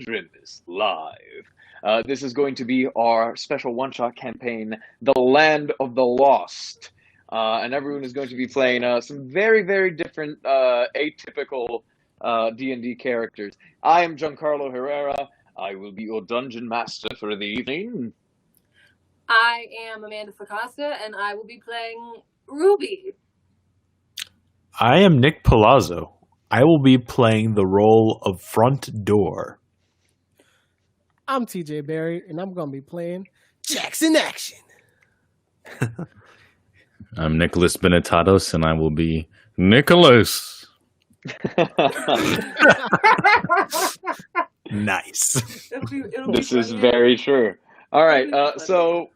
Drimbus live. This is going to be our special one-shot campaign, The Land of the Lost. And everyone is going to be playing some very, very different, atypical D&D characters. I am Giancarlo Herrera. I will be your dungeon master for the evening. I am Amanda Ficasta, and I will be playing Ruby. I am Nick Palazzo. I will be playing the role of Front Door. I'm TJ Barry, and I'm going to be playing Jackson Action. I'm Nicholas Benetatos, and I will be Nicholas. Nice. This is very true. All right, so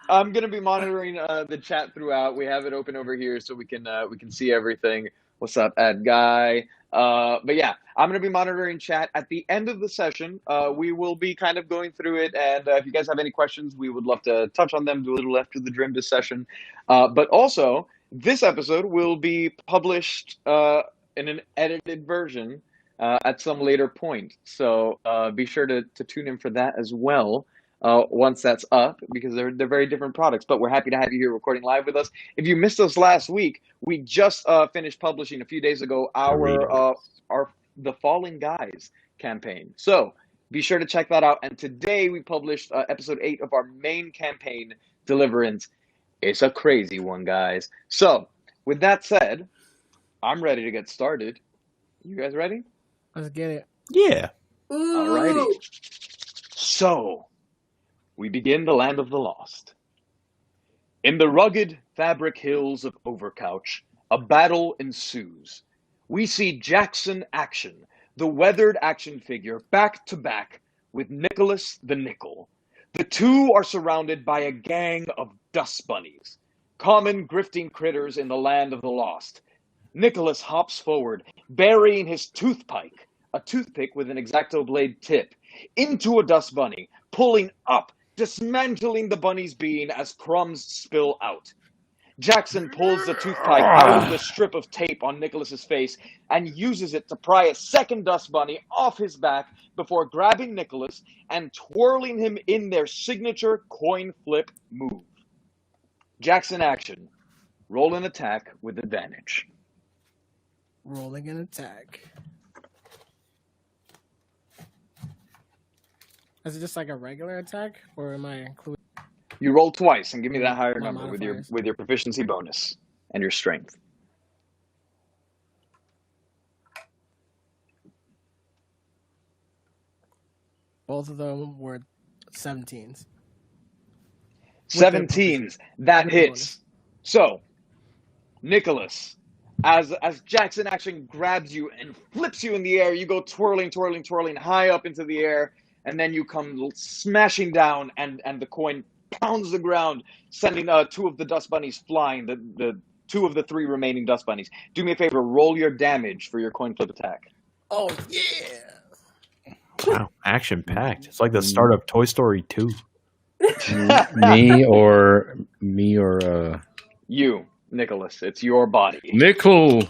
I'm gonna be monitoring the chat throughout. We have it open over here so we can see everything. What's up, Ad Guy? But yeah, I'm gonna be monitoring chat. At the end of the session, we will be kind of going through it, and if you guys have any questions, we would love to touch on them. Do a little after the Drimbus session, but also this episode will be published in an edited version at some later point. So be sure to tune in for that as well once that's up, because they're very different products. But we're happy to have you here recording live with us. If you missed us last week, we just finished publishing a few days ago our The Falling Guys campaign. So be sure to check that out. And today we published episode 8 of our main campaign, Deliverance. It's a crazy one, guys. So with that said, I'm ready to get started. You guys ready? Let's get it. Yeah. Alrighty. So, we begin the Land of the Lost. In the rugged fabric hills of Overcouch, a battle ensues. We see Jackson Action, the weathered action figure, back to back with Nicholas the Nickel. The two are surrounded by a gang of dust bunnies, common grifting critters in the Land of the Lost. Nicholas hops forward, burying his toothpick, a toothpick with an X-Acto blade tip, into a dust bunny, pulling up, dismantling the bunny's being as crumbs spill out. Jackson pulls the toothpick out of the strip of tape on Nicholas's face and uses it to pry a second dust bunny off his back before grabbing Nicholas and twirling him in their signature coin flip move. Jackson Action. Roll an attack with advantage. Rolling an attack. Is it just like a regular attack, or am I including? You roll twice and give me that higher My number with modifiers. your proficiency bonus and your strength. Both of them were 17s. 17s. That hits. So, Nicholas, as Jackson Action grabs you and flips you in the air, you go twirling, twirling, twirling high up into the air, and then you come smashing down, and the coin pounds the ground, sending 2 of the dust bunnies flying, the 2 of the 3 remaining dust bunnies. Do me a favor, roll your damage for your coin flip attack. Oh, yeah! Wow, action packed. It's like the start of Toy Story 2. me or You, Nicholas. It's your body. Nickel.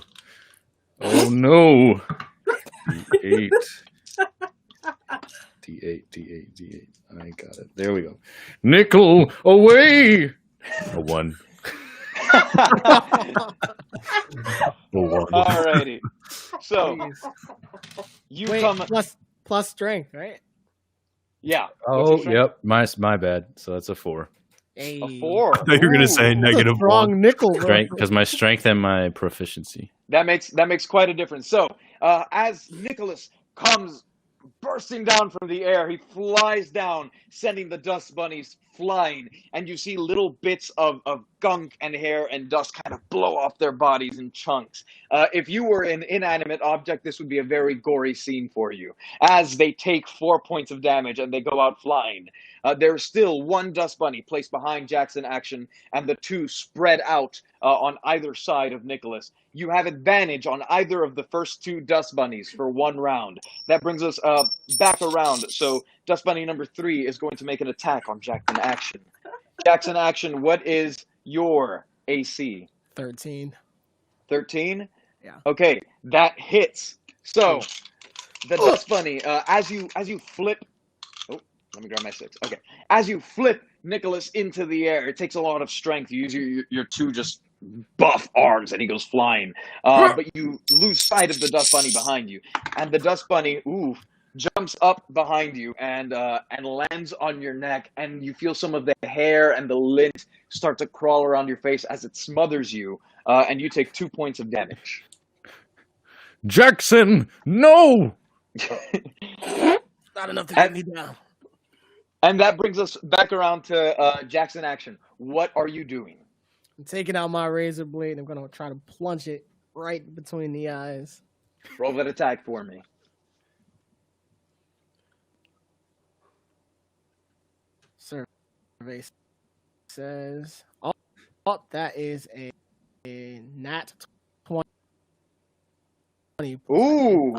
Oh no. D8. D8. I got it. There we go. Nickel away. A 1. Alrighty. So Jeez. you Wait, come plus strength, right? Yeah. Oh, yep. My bad. So that's a 4. Hey. A 4. I thought you were going to say negative Strong 1. nickel, bro. Strength, because my strength and my proficiency. That makes quite a difference. So, as Nicholas comes bursting down from the air, he flies down, sending the dust bunnies flying, and you see little bits of gunk and hair and dust kind of blow off their bodies in chunks. If you were an inanimate object, this would be a very gory scene for you, as they take 4 points of damage and they go out flying. There's still 1 dust bunny placed behind Jackson Action, and the 2 spread out on either side of Nicholas. You have advantage on either of the first 2 dust bunnies for 1 round. That brings us back around. So dust bunny number 3 is going to make an attack on Jackson Action. Jackson Action, what is your AC? 13. 13? Yeah. Okay, that hits. So the dust bunny, as you flip. Oh, let me grab my six. Okay, as you flip Nicholas into the air, it takes a lot of strength. You use your two just buff arms, and he goes flying. But you lose sight of the dust bunny behind you, and the dust bunny, jumps up behind you and lands on your neck, and you feel some of the hair and the lint start to crawl around your face as it smothers you, and you take 2 points of damage. Jackson, no! Not enough to get me down. And that brings us back around to Jackson action. What are you doing? I'm taking out my razor blade. I'm going to try to plunge it right between the eyes. Roll that attack for me. Survey says, that is a nat 20. Ooh.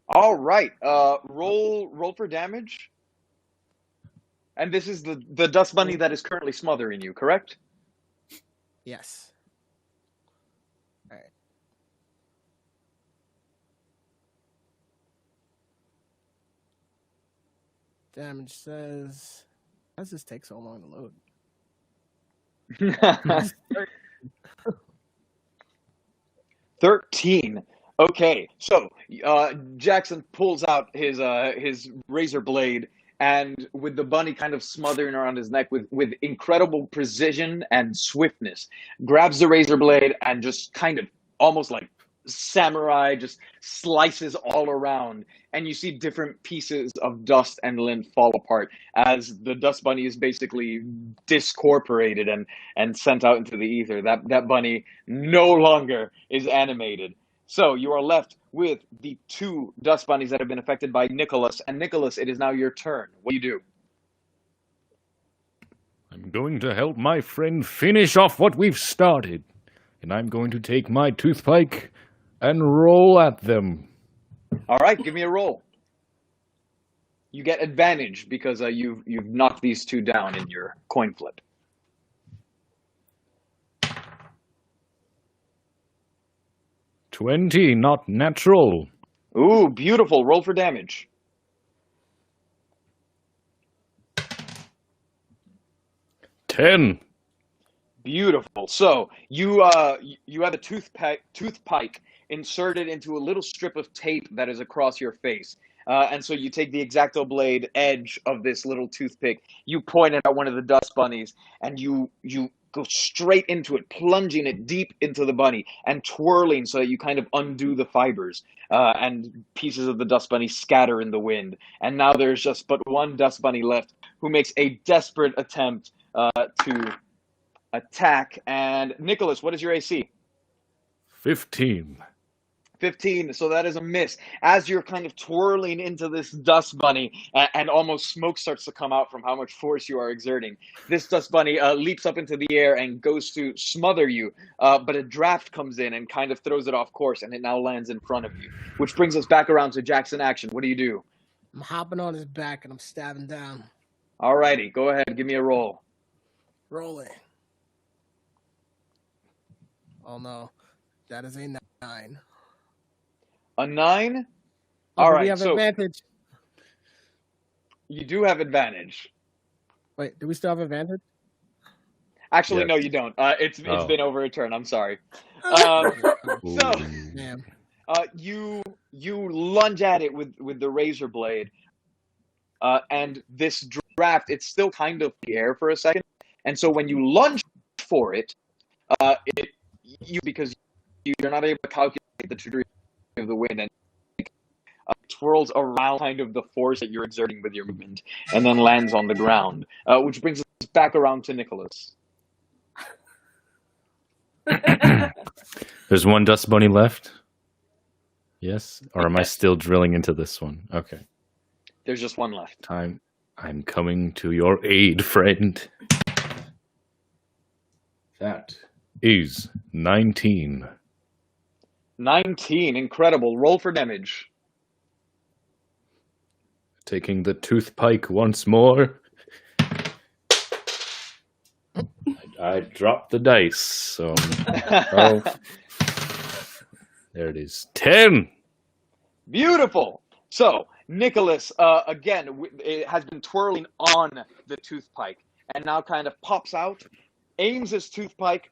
All right. Roll for damage. And this is the dust bunny that is currently smothering you, correct? Yes. All right. Damage says, why does this take so long to load? 13. Okay, so Jackson pulls out his razor blade, and with the bunny kind of smothering around his neck with incredible precision and swiftness, grabs the razor blade and just kind of almost like samurai just slices all around, and you see different pieces of dust and lint fall apart as the dust bunny is basically discorporated and sent out into the ether. That bunny no longer is animated. So you are left with the two dust bunnies that have been affected by Nicholas. And Nicholas, it is now your turn. What do you do? I'm going to help my friend finish off what we've started. And I'm going to take my toothpick and roll at them. All right, give me a roll. You get advantage because you've knocked these two down in your coin flip. $20, not natural. Ooh, beautiful. Roll for damage. $10. Beautiful. So you have a toothpick inserted into a little strip of tape that is across your face. And so you take the X-Acto blade edge of this little toothpick, you point it at one of the dust bunnies, and you go straight into it, plunging it deep into the bunny and twirling so that you kind of undo the fibers, and pieces of the dust bunny scatter in the wind. And now there's just but one dust bunny left who makes a desperate attempt to attack. And Nicholas, what is your AC? 15. 15, so that is a miss. As you're kind of twirling into this dust bunny, and almost smoke starts to come out from how much force you are exerting, this dust bunny leaps up into the air and goes to smother you, but a draft comes in and kind of throws it off course, and it now lands in front of you, which brings us back around to Jackson action. What do you do? I'm hopping on his back and I'm stabbing down. All righty, go ahead, give me a roll. Rolling. Oh no, that is a 9. A 9? Oh, All right, we have so advantage. you do have advantage. Wait, do we still have advantage? Actually, Yes. no, you don't. It's Oh. been over a turn. I'm sorry. So Damn. you lunge at it with the razor blade, and this draft, it's still kind of in the air for a second, and so when you lunge for it, because you're not able to calculate the trajectory of the wind, and twirls around kind of the force that you're exerting with your movement, and then lands on the ground, which brings us back around to Nicholas. There's one dust bunny left? Yes? Or am I still drilling into this one? Okay. There's just one left. I'm coming to your aid, friend. That is 19. 19, incredible. Roll for damage. Taking the toothpick once more. I dropped the dice, so there it is. 10. Beautiful. So, Nicholas, again, it has been twirling on the toothpike and now kind of pops out, aims his toothpike,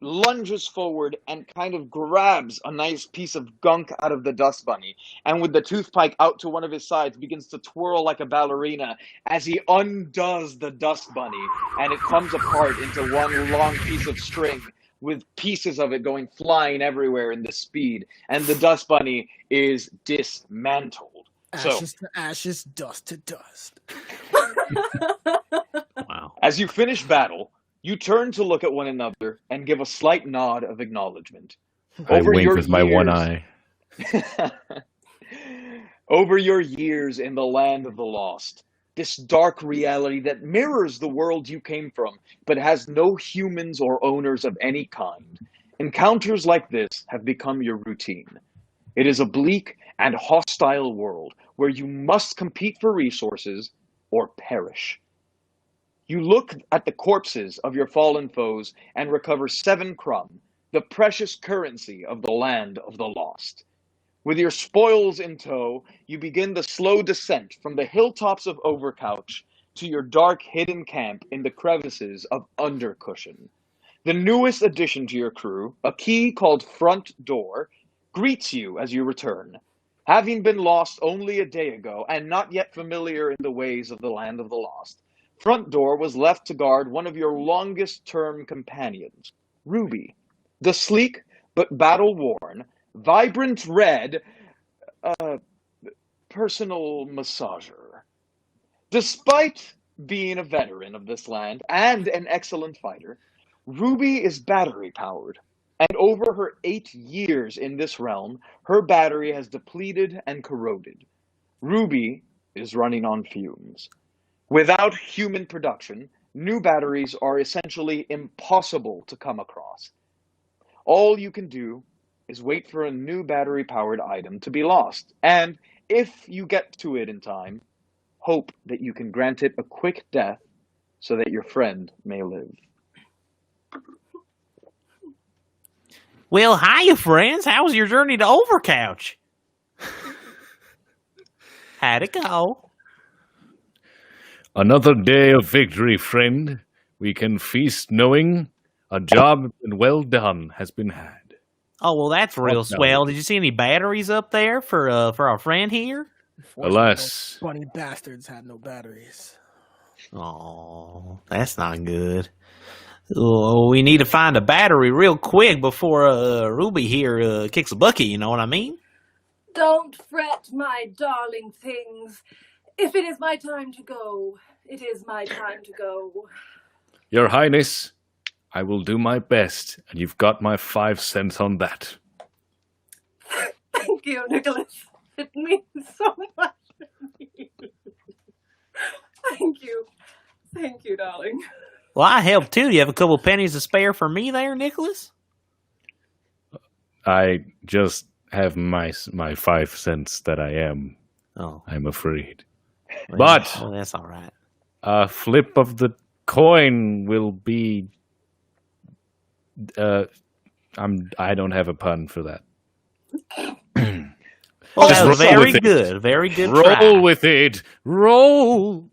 lunges forward, and kind of grabs a nice piece of gunk out of the dust bunny. And with the toothpike out to one of his sides, begins to twirl like a ballerina as he undoes the dust bunny. And it comes apart into one long piece of string with pieces of it going flying everywhere in the speed. And the dust bunny is dismantled. Ashes to ashes, dust to dust. Wow. As you finish battle, you turn to look at one another and give a slight nod of acknowledgement. I wink with my one eye. Over your years in the land of the lost, this dark reality that mirrors the world you came from, but has no humans or owners of any kind, encounters like this have become your routine. It is a bleak and hostile world where you must compete for resources or perish. You look at the corpses of your fallen foes and recover 7 crumb, the precious currency of the land of the lost. With your spoils in tow, you begin the slow descent from the hilltops of Overcouch to your dark hidden camp in the crevices of Undercushion. The newest addition to your crew, a key called Front Door, greets you as you return. Having been lost only a day ago and not yet familiar in the ways of the land of the lost, Front Door was left to guard one of your longest-term companions, Ruby, the sleek but battle-worn, vibrant red personal massager. Despite being a veteran of this land and an excellent fighter, Ruby is battery-powered, and over her 8 years in this realm, her battery has depleted and corroded. Ruby is running on fumes. Without human production, new batteries are essentially impossible to come across. All you can do is wait for a new battery-powered item to be lost, and if you get to it in time, hope that you can grant it a quick death so that your friend may live. Well, hiya, friends. How was your journey to Overcouch? How'd it go? Another day of victory, friend. We can feast knowing a job well done has been had. Oh, well, that's real no. swell. Did you see any batteries up there for our friend here? Alas. Those bunny bastards had no batteries. Oh, that's not good. Oh, we need to find a battery real quick before Ruby here kicks a bucket, you know what I mean? Don't fret, my darling things. If it is my time to go, it is my time to go. Your Highness, I will do my best, and you've got my 5 cents on that. Thank you, Nicholas. It means so much to me. Thank you. Thank you, darling. Well, I helped too. Do you have a couple pennies to spare for me there, Nicholas? I just have my 5 cents that I am. Oh, I'm afraid. well, But well, that's all right. a flip of the coin will be. I don't have a pun for that. Well, Just that was roll very with it. good. Very good Roll try. with it. Roll.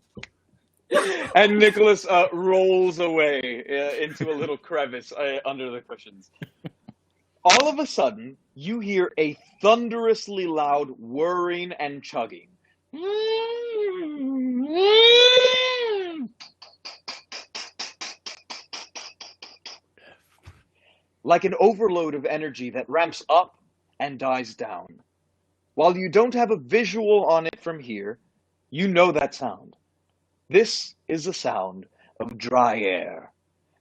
And Nicholas rolls away into a little crevice under the cushions. All of a sudden, you hear a thunderously loud whirring and chugging. Like an overload of energy that ramps up and dies down. While you don't have a visual on it from here, you know that sound. This is the sound of dry air,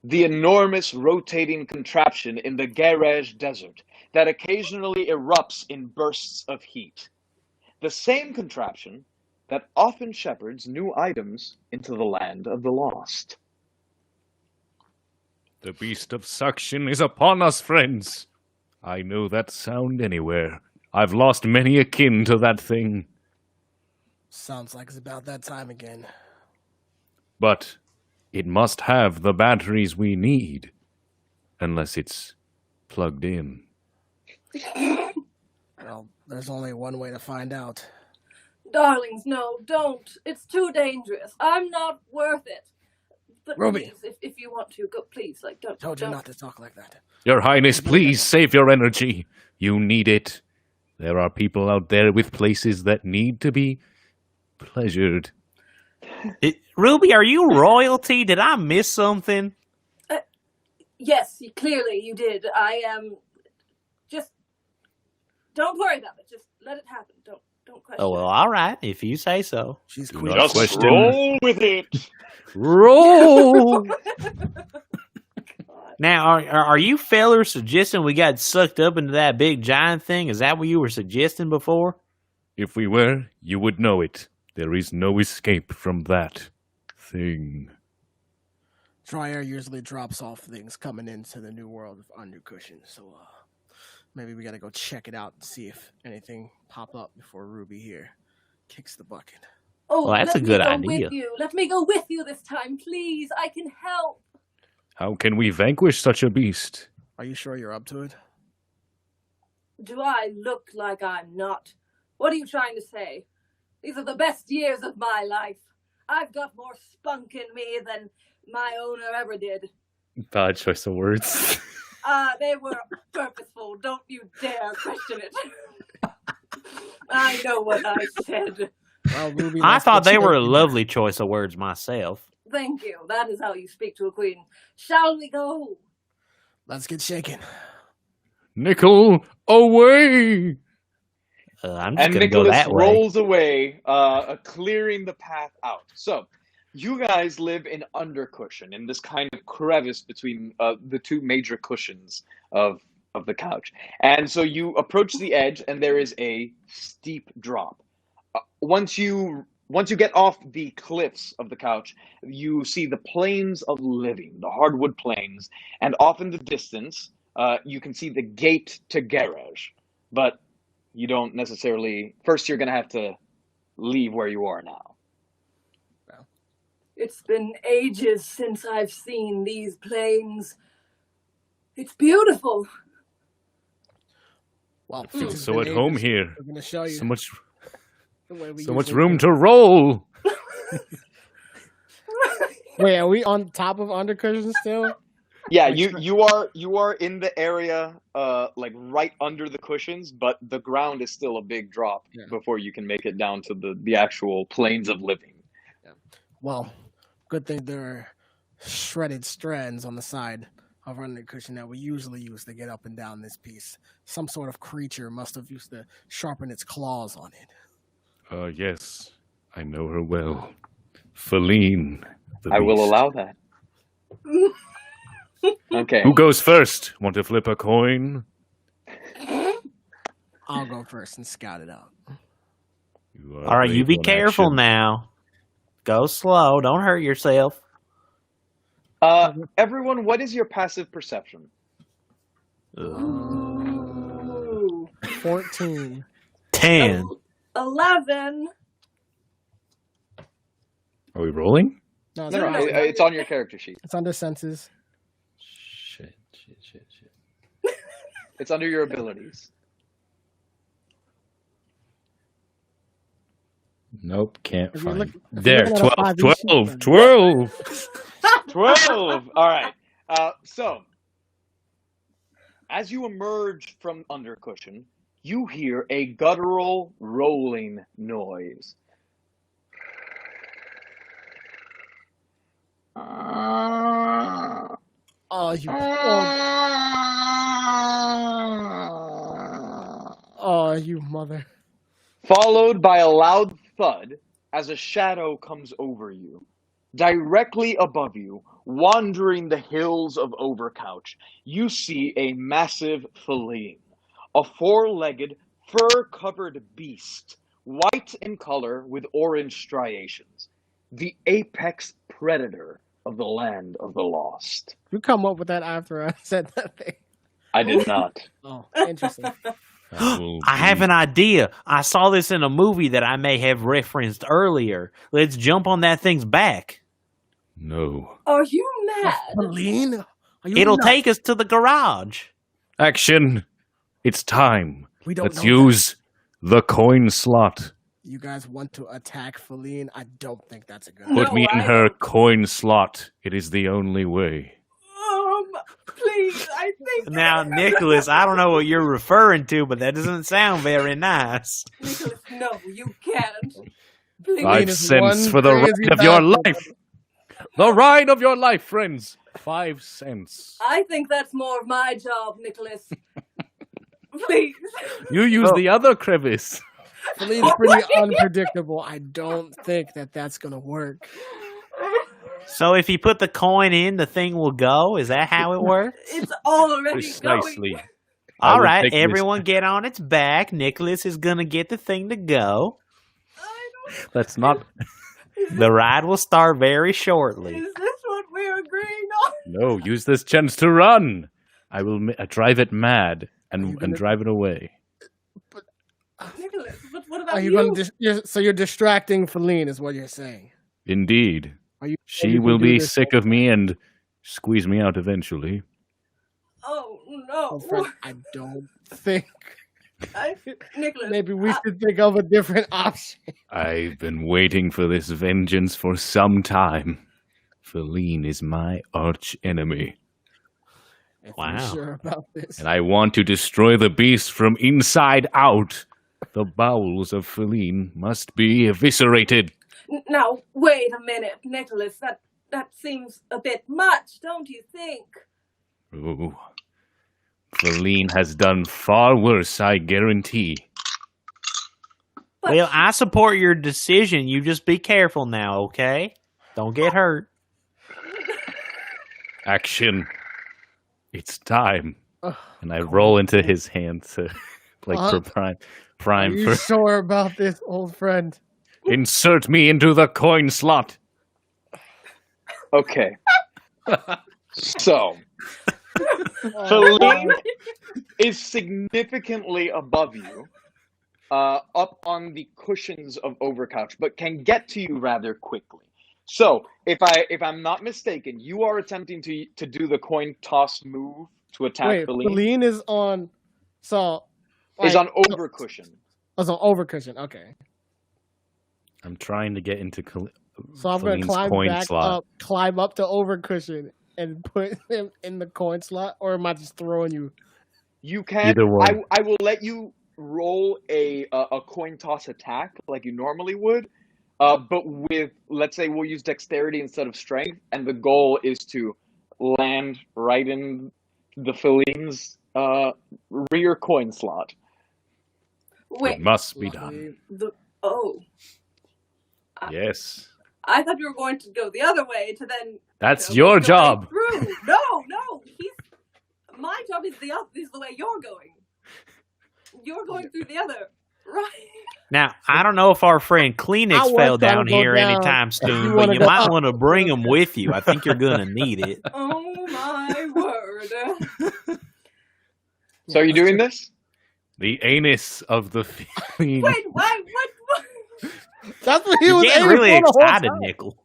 the enormous rotating contraption in the Garage Desert that occasionally erupts in bursts of heat. The same contraption that often shepherds new items into the land of the lost. The beast of suction is upon us, friends. I know that sound anywhere. I've lost many a kin to that thing. Sounds like it's about that time again. But it must have the batteries we need. Unless it's plugged in. Well, there's only one way to find out. Darlings, no, don't. It's too dangerous. I'm not worth it. But Ruby. please, if you want to, go. Please, like, don't. Told you don't. not to talk like that. Your Highness, please save your energy. You need it. There are people out there with places that need to be pleasured. Ruby, are you royalty? Did I miss something? Yes, clearly you did. I am. Just don't worry about it. Just let it happen. Don't question. Oh, well, all right, if you say so. She's Do queen. not Just question. roll with it. Roll! Now, are you fellers suggesting we got sucked up into that big giant thing? Is that what you were suggesting before? If we were, you would know it. There is no escape from that thing. Dry air usually drops off things coming into the new world of Undercushion, so maybe we gotta go check it out and see if anything pop up before Ruby here kicks the bucket. Oh, Well, that's a good idea. With you. Let me go with you this time, please. I can help. How can we vanquish such a beast? Are you sure you're up to it? Do I look like I'm not? What are you trying to say? These are the best years of my life. I've got more spunk in me than my owner ever did. Bad choice of words. They were purposeful. Don't you dare question it. I know what I said. Well, Ruby, I let's thought get they you were a in. lovely choice of words myself. Thank you. That is how you speak to a queen. Shall we go? Let's get shaken. Nickel, away! I'm just And going to go Nicholas that way. rolls away, clearing the path out. So, you guys live in Undercushion, in this kind of crevice between the two major cushions of the couch. And so you approach the edge, and there is a steep drop. Once you get off the cliffs of the couch, you see the plains of living, the hardwood plains, and off in the distance, you can see the gate to garage. But you don't necessarily. First, you're going to have to leave where you are now. It's been ages since I've seen these plains. It's beautiful. Well, I feel so at home here. We're gonna show you So much the way we So much usually room do. to roll. Wait, are we on top of Undercushion still? Yeah, you are in the area like right under the cushions, but the ground is still a big drop before you can make it down to the actual plains of living. Well, good thing there are shredded strands on the side of Undercushion that we usually use to get up and down this piece. Some sort of creature must have used to sharpen its claws on it. Yes, I know her well. Feline. I will allow that. Okay. Who goes first? Want to flip a coin? I'll go first and scout it out. All right, you be careful now. Go slow. Don't hurt yourself. Everyone, what is your passive perception? Ooh. 14. 10. 11. Are we rolling? No, No, it's on your character sheet. it's under senses. Shit. It's under your abilities. Nope, can't If you're find. look- if There, you're looking at a 12, 5e 12, sheet, 12. 12. All right. So, as you emerge from Undercushion, you hear a guttural rolling noise. Oh, you. Oh, you mother. Followed by a loud thud as a shadow comes over you. Directly above you, wandering the hills of Overcouch, you see a massive feline, a four-legged, fur-covered beast, white in color with orange striations, the apex predator of the land of the lost. You come up with that after I said that thing. I did not. Oh, interesting. I have an idea. I saw this in a movie that I may have referenced earlier. Let's jump on that thing's back. No. Are you mad? Feline? Are you It'll nuts? take us to the garage. Action. It's time. We don't Let's know that. use the coin slot. You guys want to attack Feline? I don't think that's a good No. Put me in I her don't. coin slot. It is the only way. Please, I think. Now, Nicholas, I don't know what you're referring to, but that doesn't sound very nice. Nicholas, no, you can't. Please. 5 is cents one for the crazy ride of your bastard. life. The ride of your life, friends. 5 cents. I think that's more of my job, Nicholas. Please. You use the other crevice. Feline's pretty unpredictable. I don't think that that's gonna work. So if you put the coin in, the thing will go? Is that how it works? It's already Precisely. going. I All will right, take this- everyone get on its back. Nicholas is going to get the thing to go. Let's not. The ride will start very shortly. Is this what we're agreeing on? No, use this chance to run. I will drive it mad Are you and gonna- drive it away. Nicholas, but what about Are you you? gonna? So you're distracting Feline, is what you're saying. Indeed. Are you? She you can will do be this sick of me and squeeze me out eventually. Oh, Oh, no. friend, I don't think. Nicholas. Maybe we should think of a different option. I've been waiting for this vengeance for some time. Feline is my arch enemy, If Wow. you're sure about this. and I want to destroy the beast from inside out. The bowels of Feline must be eviscerated. Now, wait a minute, Nicholas. That seems a bit much, don't you think? Ooh. Feline has done far worse, I guarantee. But Well, I support your decision. You just be careful now, okay? Don't get hurt. Action. It's time. Ugh, And I roll into his hand to, for Are prime you for sure about this, old friend? insert me into the coin slot. Okay. So, Oh, Feline is significantly above you, up on the cushions of Overcouch, but can get to you rather quickly. So, if I'm not mistaken, you are attempting to do the coin toss move to attack Wait, Feline. Feline is on. So. Is like, on Overcushion. Oh, so overcushion. Okay. I'm trying to get into So I'm gonna Feline's climb coin back slot. up, climb up to overcushion, and put him in the coin slot, or am I just throwing you? You can. Either one. I will let you roll a coin toss attack like you normally would, but with, let's say we'll use dexterity instead of strength, and the goal is to land right in the Feline's rear coin slot. wait. It must be done. Oh, Yes. I thought you were going to go the other way to then. That's go your the way job. Through. No. My job is the way you're going. You're going through the other. Right. Now, I don't know if our friend I Kleenex was fell trying down to go here down. anytime You soon, but wanna you go might up. want to bring him with you. I think you're going to need it. Oh my word. So are you doing this? The anus of the Feline. Wait, what? That's what he You're was getting aiming really for the whole excited, time. Nickel.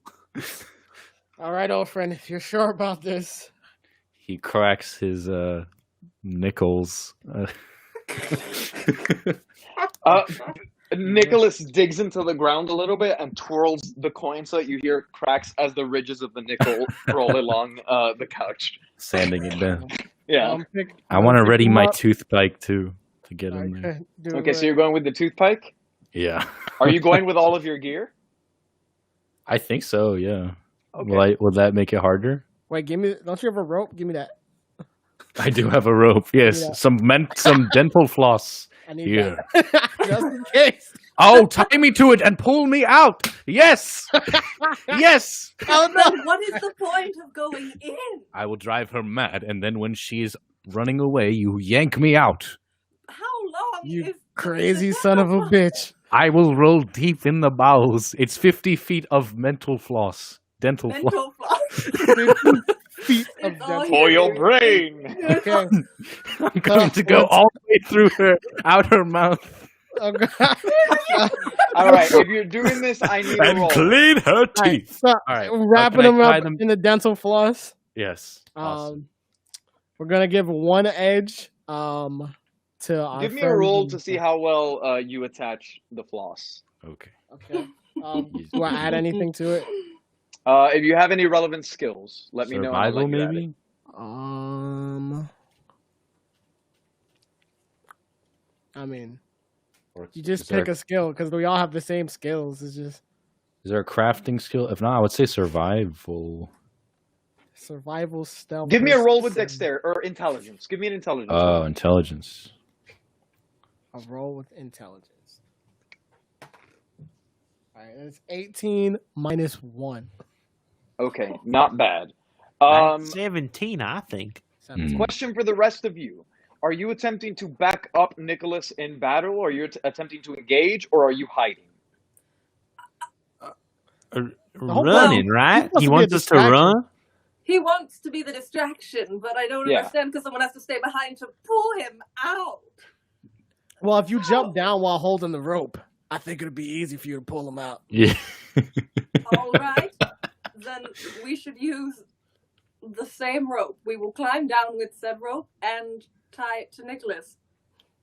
All right, old friend, if you're sure about this, He cracks his nickels. Nicholas digs into the ground a little bit and twirls the coin so that you hear cracks as the ridges of the nickel roll along the couch. Sanding it down. Yeah. I want to pick ready him my up. toothpick too to get in there. Okay, do Okay, so it. you're going with the toothpike? Yeah. Are you going with all of your gear? I think so. Yeah. Okay. Will that make it harder? Wait, give me. Don't you have a rope? Give me that. I do have a rope. Yes. Yeah. Some dental floss. I need Here. that. Just in case. Oh, tie me to it and pull me out. Yes. Yes. Oh no! Then what is the point of going in? I will drive her mad, and then when she is running away, you yank me out. How long You is crazy son of a bitch! I will roll deep in the bowels. It's 50 feet of dental floss. mental floss? 50 feet of It's all dental. For your brain! Okay. I'm going to go all the way through out her mouth. Okay. All right, if you're doing this, I need a And roll. clean her Alright, teeth. so Alright, wrapping can I them tie up them? in the dental floss. Yes. Awesome. We're gonna give one edge. to our Give me a friends roll in to the see how well you attach the floss. Okay. Okay. Do I add anything to it? If you have any relevant skills, let me know. And I'll Survival, let you add it. maybe? I mean, Or you just is there- pick a skill because we all have the same skills. It's just Is there a crafting skill? If not, I would say survival. survival, stealth. Give me a roll with perception. dexterity or intelligence. Give me an intelligence Oh, roll. intelligence. A roll with intelligence. All right, that's 18 minus 1. Okay, not bad. 17, I think. 17. Question for the rest of you. Are you attempting to back up Nicholas in battle, or are you attempting to engage, or are you hiding? whole Running, point- right? supposed He to be a wants us to distraction. run? He wants to be the distraction, but I don't Yeah. understand because someone has to stay behind to pull him out. Well, if you jump down while holding the rope, I think it'd be easy for you to pull him out. Yeah. All right, then we should use the same rope. We will climb down with said rope and tie it to Nicholas,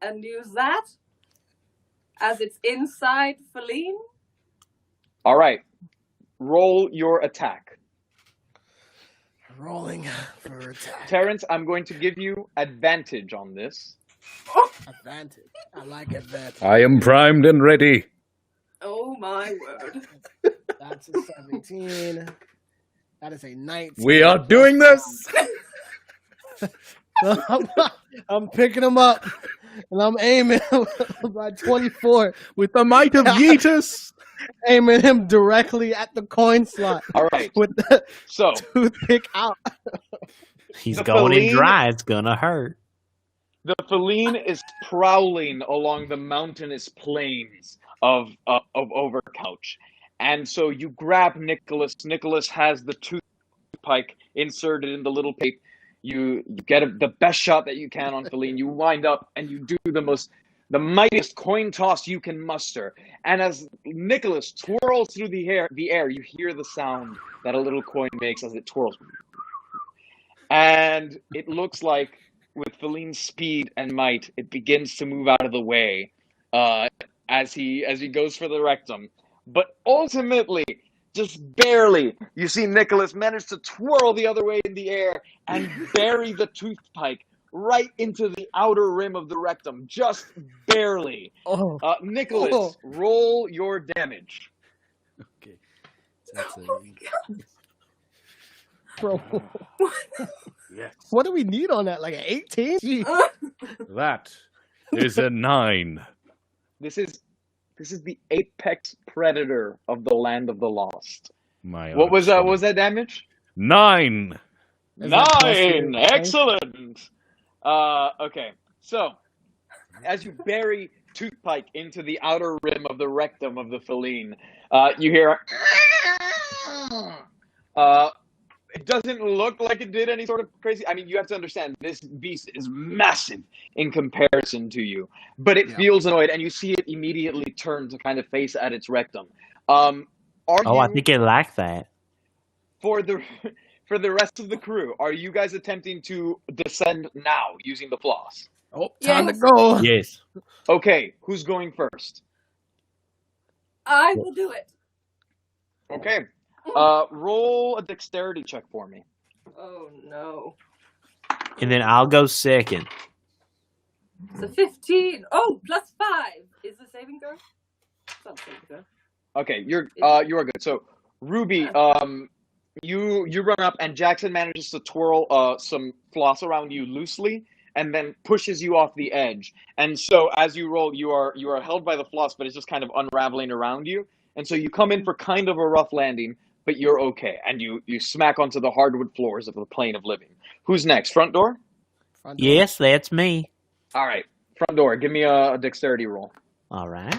and use that as it's inside Feline. All right. Roll your attack. Rolling for attack. Terrence, I'm going to give you advantage on this. Advantage. I like advantage. I am primed and ready. Oh my word! That's a 17. That is a 19. We are doing this. I'm picking him up and I'm aiming by 24, With the might of Yeetus. aiming him directly at the coin slot All right. with the So, toothpick out. He's The going in feline- dry. It's gonna hurt. the feline is prowling along the mountainous plains of Overcouch. And so you grab Nicholas. Nicholas has the toothpike inserted in the little plate. You get the best shot that you can on Feline. You wind up and you do the mightiest coin toss you can muster. And as Nicholas twirls through the air, you hear the sound that a little coin makes as it twirls. And it looks like, with Feline's speed and might, it begins to move out of the way as he goes for the rectum. But ultimately, just barely, you see Nicholas manage to twirl the other way in the air and bury the toothpike right into the outer rim of the rectum, just barely. Oh, Nicholas, roll your damage. Okay. That's bro. Yes. What do we need on that? Like an 18? That is a 9. This is the apex predator of the land of the lost. What What was that damage? 9. Is that plus your 9! strength? Excellent! Okay, so as you bury toothpike into the outer rim of the rectum of the feline, you hear it doesn't look like it did any sort of crazy. I mean, you have to understand, this beast is massive in comparison to you, but it feels annoyed, and you see it immediately turn to kind of face at its rectum. I think it like that. For the rest of the crew, are you guys attempting to descend now using the floss? Oh, time Yes. to go. Yes. Okay, who's going first? I will do it. Okay. Roll a dexterity check for me. Oh no. And then I'll go second. It's a 15. Oh, plus 5. Is the saving throw? It's not saving throw. Okay, you are good. So Ruby, you run up and Jackson manages to twirl some floss around you loosely and then pushes you off the edge. And so as you roll, you are held by the floss, but it's just kind of unraveling around you. And so you come in for kind of a rough landing, but you're okay. And you smack onto the hardwood floors of the plane of living. Who's next? Front door? Front door. Yes, that's me. All right. Front door. Give me a dexterity roll. All right.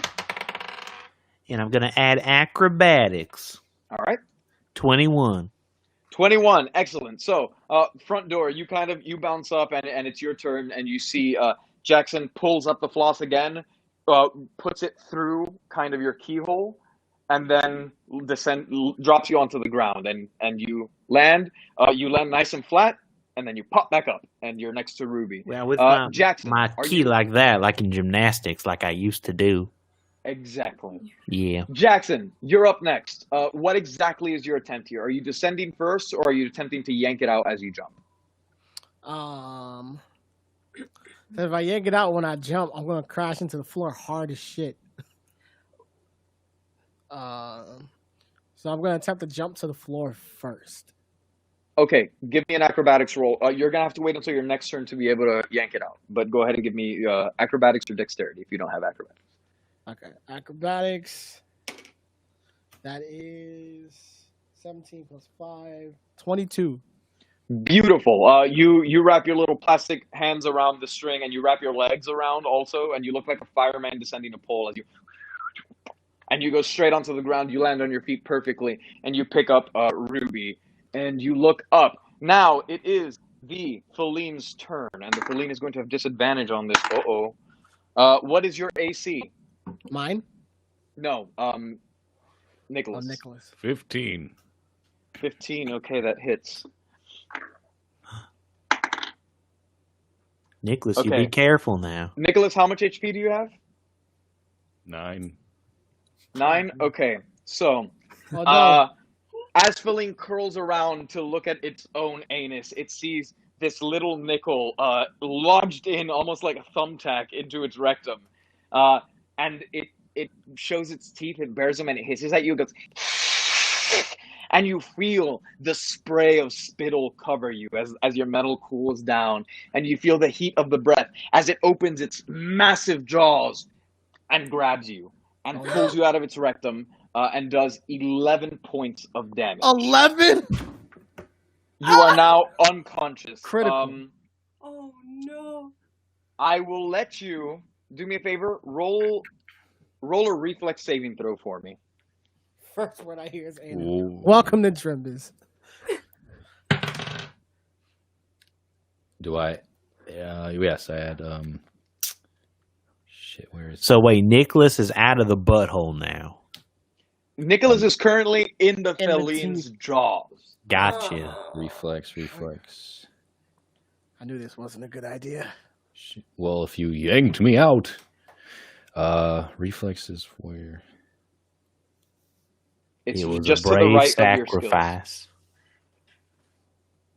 And I'm going to add acrobatics. All right. 21. 21. Excellent. So, front door, you bounce up and it's your turn, and you see Jackson pulls up the floss again, puts it through kind of your keyhole, and then drops you onto the ground, and you land. You land nice and flat, and then you pop back up, and you're next to Ruby. Well, with Jackson, my key like that, like in gymnastics, like I used to do. Exactly. Yeah. Jackson, you're up next. What exactly is your attempt here? Are you descending first, or are you attempting to yank it out as you jump? If I yank it out when I jump, I'm gonna crash into the floor hard as shit. So I'm gonna attempt to jump to the floor first. Okay, give me an acrobatics roll. You're gonna have to wait until your next turn to be able to yank it out. But go ahead and give me acrobatics or dexterity if you don't have acrobatics. Okay, acrobatics. That is 17 plus 5, 22. Beautiful. You wrap your little plastic hands around the string, and you wrap your legs around also, and you look like a fireman descending a pole as you go straight onto the ground. You land on your feet perfectly, and you pick up Ruby, and you look up. Now it is the Feline's turn, and the Feline is going to have disadvantage on this. What is your AC? Mine? No, Nicholas. Oh, Nicholas. 15. 15. Okay, that hits. Nicholas, you be careful now. Nicholas, how much HP do you have? 9. 9? Okay. So, Oh, no. as Feline curls around to look at its own anus, it sees this little nickel lodged in almost like a thumbtack into its rectum. And it shows its teeth, it bares them, and it hisses at you. It goes, and you feel the spray of spittle cover you as your metal cools down, and you feel the heat of the breath as it opens its massive jaws and grabs you and pulls you out of its rectum and does 11 points of damage. 11? You are now unconscious. Critical. Oh no. I will let you do me a favor. Roll a reflex saving throw for me. First word I hear is anus. Ooh. Welcome to Drimbus. Do I? Yes, I had. Shit, where is? So wait, Nicholas is out of the butthole now. Nicholas is currently in the In the Feline's jaws. Gotcha. Reflex. I knew this wasn't a good idea. Shit. Well, if you yanked me out, reflex is where. It's It was just a to the brave right of your skills. sacrifice.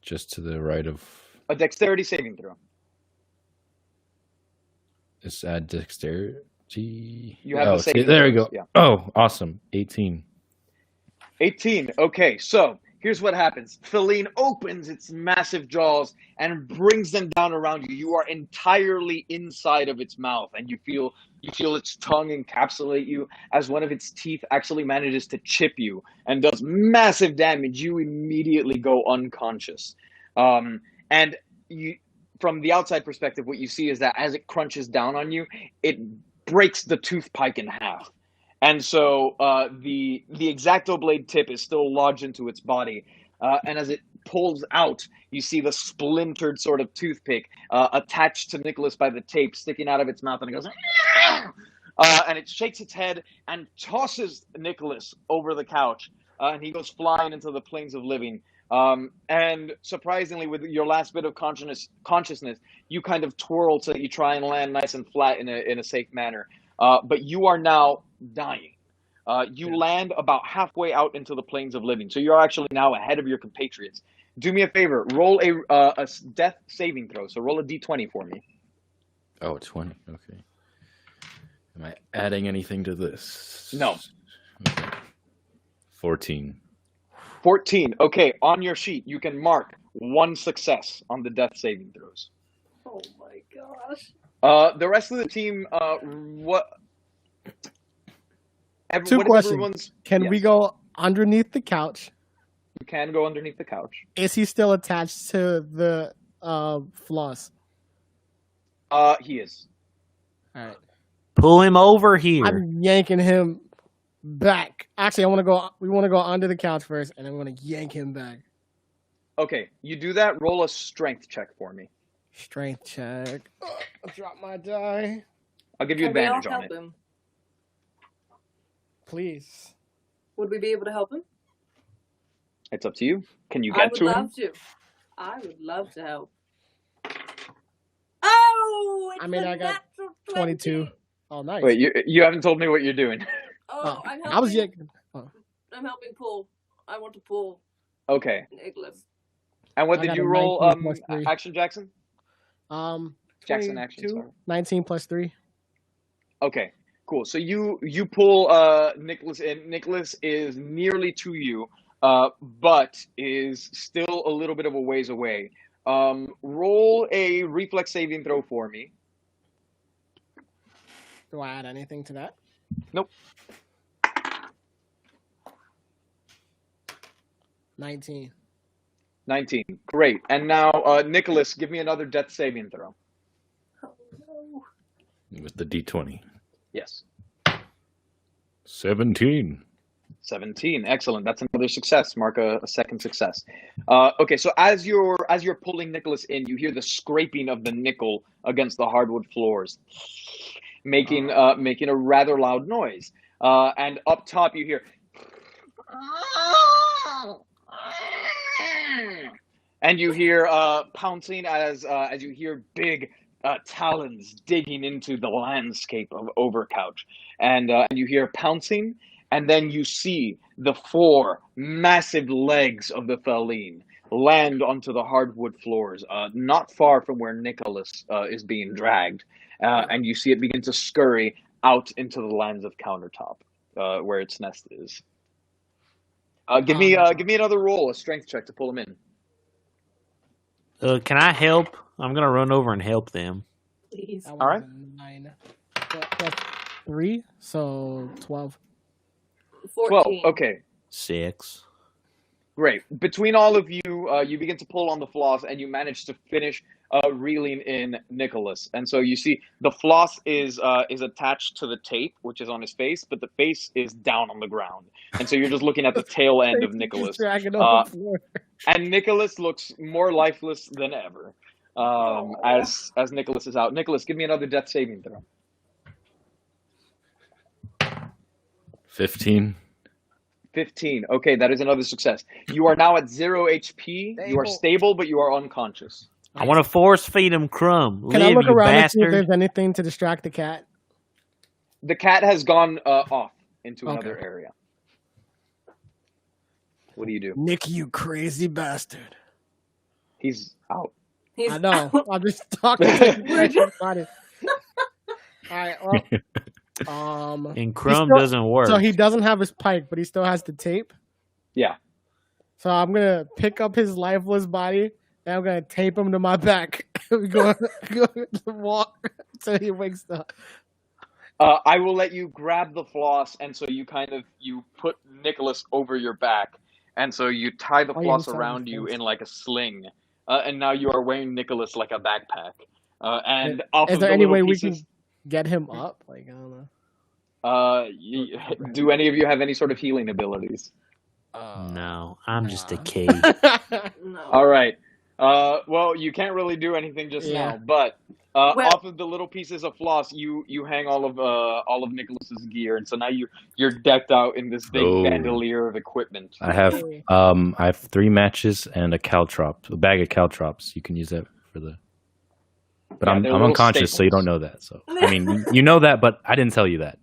Just to the right of. A dexterity saving throw. Is that dexterity? You have the saving there we go. throws, yeah. Oh, awesome. 18. 18. Okay, so here's what happens. Feline opens its massive jaws and brings them down around you. You are entirely inside of its mouth, and you feel its tongue encapsulate you as one of its teeth actually manages to chip you and does massive damage. You immediately go unconscious. And you, from the outside perspective, what you see is that as it crunches down on you, it breaks the tooth pike in half. And so the X-Acto blade tip is still lodged into its body. And as it pulls out, you see the splintered sort of toothpick attached to Nicholas by the tape sticking out of its mouth. And it goes, and it shakes its head and tosses Nicholas over the couch. And he goes flying into the plains of living. And surprisingly, with your last bit of consciousness, you kind of twirl so that you try and land nice and flat in a safe manner. But you are now dying. You land about halfway out into the plains of living. So you're actually now ahead of your compatriots. Do me a favor. Roll a death saving throw. So roll a d20 for me. Oh, 20. Okay. Am I adding anything to this? No. Okay. 14. 14. Okay, on your sheet, you can mark 1 success on the death saving throws. Oh my gosh. The rest of the team, Two questions. Can we go underneath the couch? You can go underneath the couch. Is he still attached to the floss? He is. All right. Pull him over here. I'm yanking him back. Actually, we want to go under the couch first, and I'm going to yank him back. Okay, you do that. Roll a strength check for me. Strength check. I'll drop my die. I'll give you Can we all advantage on help it. him? Please. Would we be able to help him? It's up to you. Can you I get would to him? love to. I would love to help. Oh, it's I mean, a I got natural 22. 20. Oh, nice. Wait, you haven't told me what you're doing. Oh, I'm I was helping. oh. I'm helping pull. I want to pull Okay. Nicholas. And what I did got you a roll? 19 plus 3. Action Jackson. Jackson 22, action. Sorry. 19 plus 3. Okay. Cool. So you pull Nicholas in. Nicholas is nearly to you, but is still a little bit of a ways away. Roll a reflex saving throw for me. Do I add anything to that? Nope. 19. 19. Great. And now, Nicholas, give me another death saving throw. Oh, no. With the D20. Yes. 17. 17. Excellent. That's another success. Mark a second success. Okay, so as you're pulling Nicholas in, you hear the scraping of the nickel against the hardwood floors, making a rather loud noise. And up top you hear, and you hear pouncing as you hear big talons digging into the landscape of Overcouch, and you hear pouncing. And then you see the 4 massive legs of the feline land onto the hardwood floors, not far from where Nicholas is being dragged. And you see it begin to scurry out into the lands of Countertop, where its nest is. Give me another roll, a strength check to pull him in. Can I help? I'm gonna run over and help them. Please. That All right. 9 plus 3, so 12. 14. 12. Okay. 6. Great. Between all of you, you begin to pull on the floss, and you manage to finish reeling in Nicholas. And so you see the floss is attached to the tape, which is on his face, but the face is down on the ground. And so you're just looking at the tail end of Nicholas. Dragging on the floor. And Nicholas looks more lifeless than ever as Nicholas is out. Nicholas, give me another death saving throw. 15. 15. Okay, that is another success. You are now at 0 HP. You are stable, but you are unconscious. I want to force feed him crumb. Can Live, I look you around and see if bastard. there's anything to distract the cat? The cat has gone off into another area. What do you do? Nick, you crazy bastard. He's out. He's I know. out. I'm just talking to you. All right. Well, And crumb still- doesn't work. so he doesn't have his pike, but he still has the tape. Yeah. So I'm gonna pick up his lifeless body and I'm gonna tape him to my back. go walk until he wakes up. I will let you grab the floss, and so you put Nicholas over your back, and so you tie the floss around you in like a sling, and now you are wearing Nicholas like a backpack. And off Is of there the any little way pieces, we can get him up? Like, I don't know. do any of you have any sort of healing abilities? No, I'm just a kid. No. All right. Well, you can't really do anything just now, but off of the little pieces of floss, you hang all of Nicholas's gear, and so now you're decked out in this big bandolier of equipment. I have 3 matches and a bag of caltrops. You can use that for the. But Yeah, I'm they're little unconscious, so you don't know that. So I mean, you know that, but I didn't tell you that.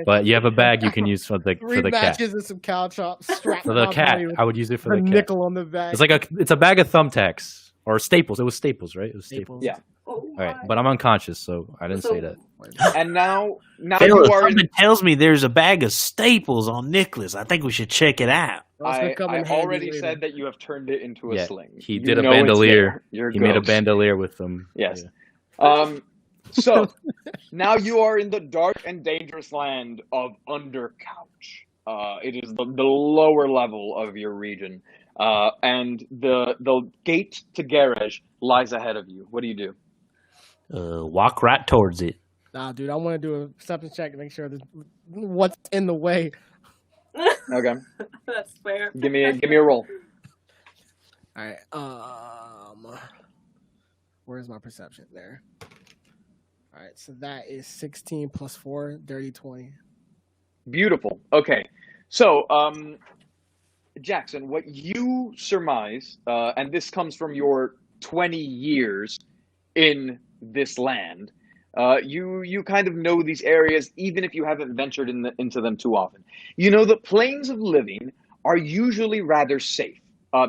But you have a bag you can use for the Three cat. matches and some caltrops strapped For the on cat, body with I would use it for a the cat. nickel on the back. It's a bag of thumbtacks or staples. It was staples, right? It was staples. Yeah. Oh, All right, but I'm unconscious, so I didn't say that. And now Phil, you are in. something tells me there's a bag of staples on Nicholas. I think we should check it out. I already said that you have turned it into a sling. He You did a know it's bandolier. there. He made a bandolier with them. Yes. Yeah. So now you are in the dark and dangerous land of Undercouch. It is the lower level of your region, and the gate to Garage lies ahead of you. What do you do? Walk right towards it. Nah, dude, I want to do a perception check to make sure that what's in the way. Okay, That's fair. give me a roll. All right. Where's my perception? There. All right, so that is 16 plus 4, dirty 20. Beautiful. Okay, so Jackson, what you surmise, and this comes from your 20 years in this land, you kind of know these areas even if you haven't ventured into them too often. You know the plains of living are usually rather safe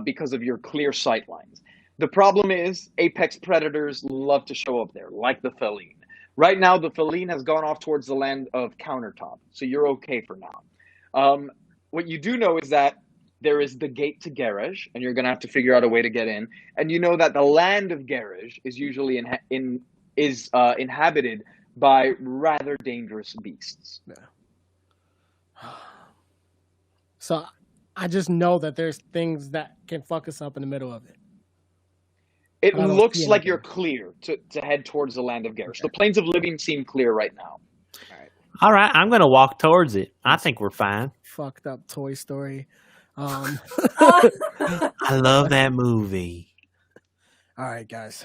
because of your clear sight lines. The problem is apex predators love to show up there, like the feline. Right now, the feline has gone off towards the land of Countertop, so you're okay for now. What you do know is that there is the gate to Garage, and you're going to have to figure out a way to get in. And you know that the land of Garage is usually inhabited by rather dangerous beasts. Yeah. So I just know that there's things that can fuck us up in the middle of it. It looks like you're clear to head towards the land of Garage. Okay. The plains of living seem clear right now. All right, I'm going to walk towards it. I think we're fine. Fucked up Toy Story. I love that movie. All right, guys.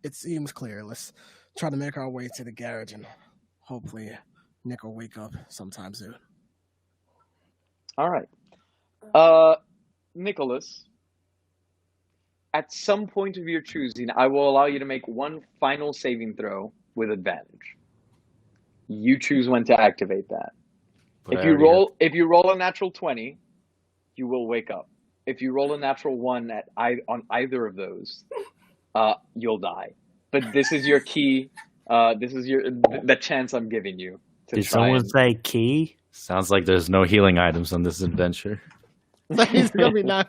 It seems clear. Let's try to make our way to the garage, and hopefully Nick will wake up sometime soon. All right. Nicholas, at some point of your choosing, I will allow you to make one final saving throw with advantage. You choose when to activate that. If you roll a natural 20, you will wake up. If you roll a natural 1 on either of those, you'll die. But this is your key. This is the chance I'm giving you. Did someone say key? Sounds like there's no healing items on this adventure. He's gonna be not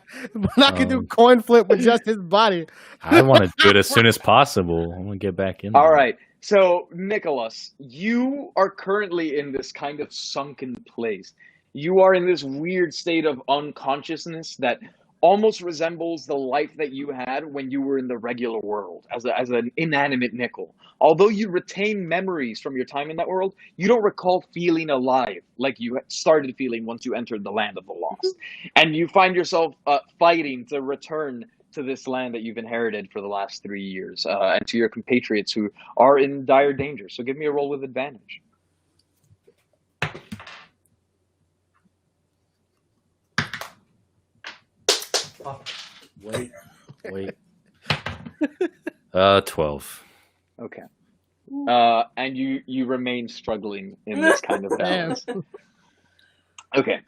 gonna do coin flip with just his body. I want to do it as soon as possible. I want to get back in there. All right. So, Nicholas, you are currently in this kind of sunken place. You are in this weird state of unconsciousness that almost resembles the life that you had when you were in the regular world as an inanimate Nickel. Although you retain memories from your time in that world, you don't recall feeling alive like you started feeling once you entered the land of the lost. And you find yourself fighting to return to this land that you've inherited for the last 3 years, and to your compatriots who are in dire danger. So give me a roll with advantage. Wait. 12. Okay. And you remain struggling in this kind of balance. Okay.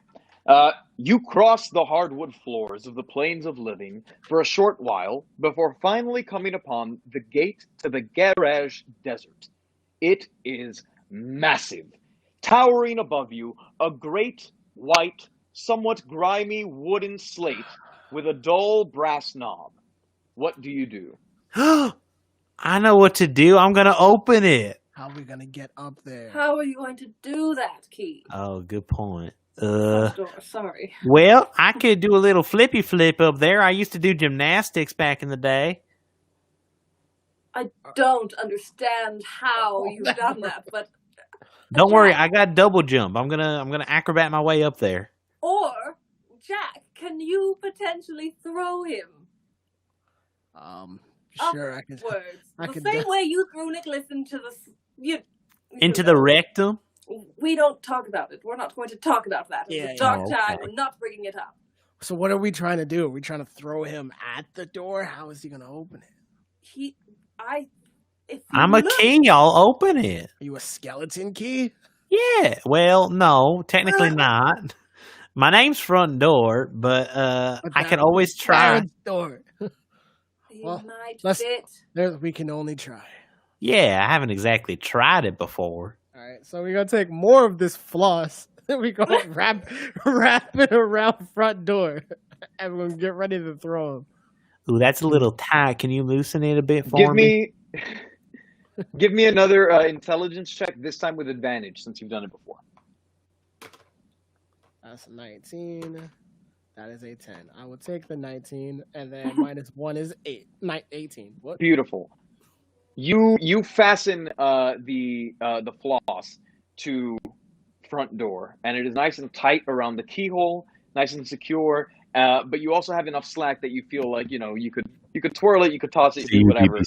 You cross the hardwood floors of the plains of living for a short while before finally coming upon the gate to the Garage Desert. It is massive. Towering above you, a great, white, somewhat grimy wooden slate with a dull brass knob. What do you do? I know what to do. I'm going to open it. How are we going to get up there? How are you going to do that, Key? Oh, good point. Sorry. Well, I could do a little flippy flip up there. I used to do gymnastics back in the day. I don't understand how you've done that, but don't worry, I got double jump. I'm gonna acrobat my way up there. Or Jack, can you potentially throw him? Sure, upwards. The same way you threw Nicholas into the rectum. We don't talk about it. We're not going to talk about that. It's a dark time. We're not bringing it up. So what are we trying to do? Are we trying to throw him at the door? How is he going to open it? I'm a key. I'll open it. Are you a skeleton key? Yeah. Well, no, technically not. My name's Front Door, but I can always try. Door. Well, might fit. We can only try. Yeah, I haven't exactly tried it before. All right, so we're going to take more of this floss. We're going to wrap it around Front Door. And we're going to get ready to throw him. Ooh, that's a little tight. Can you loosen it a bit for me? Give me another intelligence check, this time with advantage, since you've done it before. That's 19. That is a 10. I will take the 19, and then minus 1 is 18. What? Beautiful. You fasten the floss to Front Door, and it is nice and tight around the keyhole, nice and secure. But you also have enough slack that you feel like you could twirl it, you could toss it, whatever,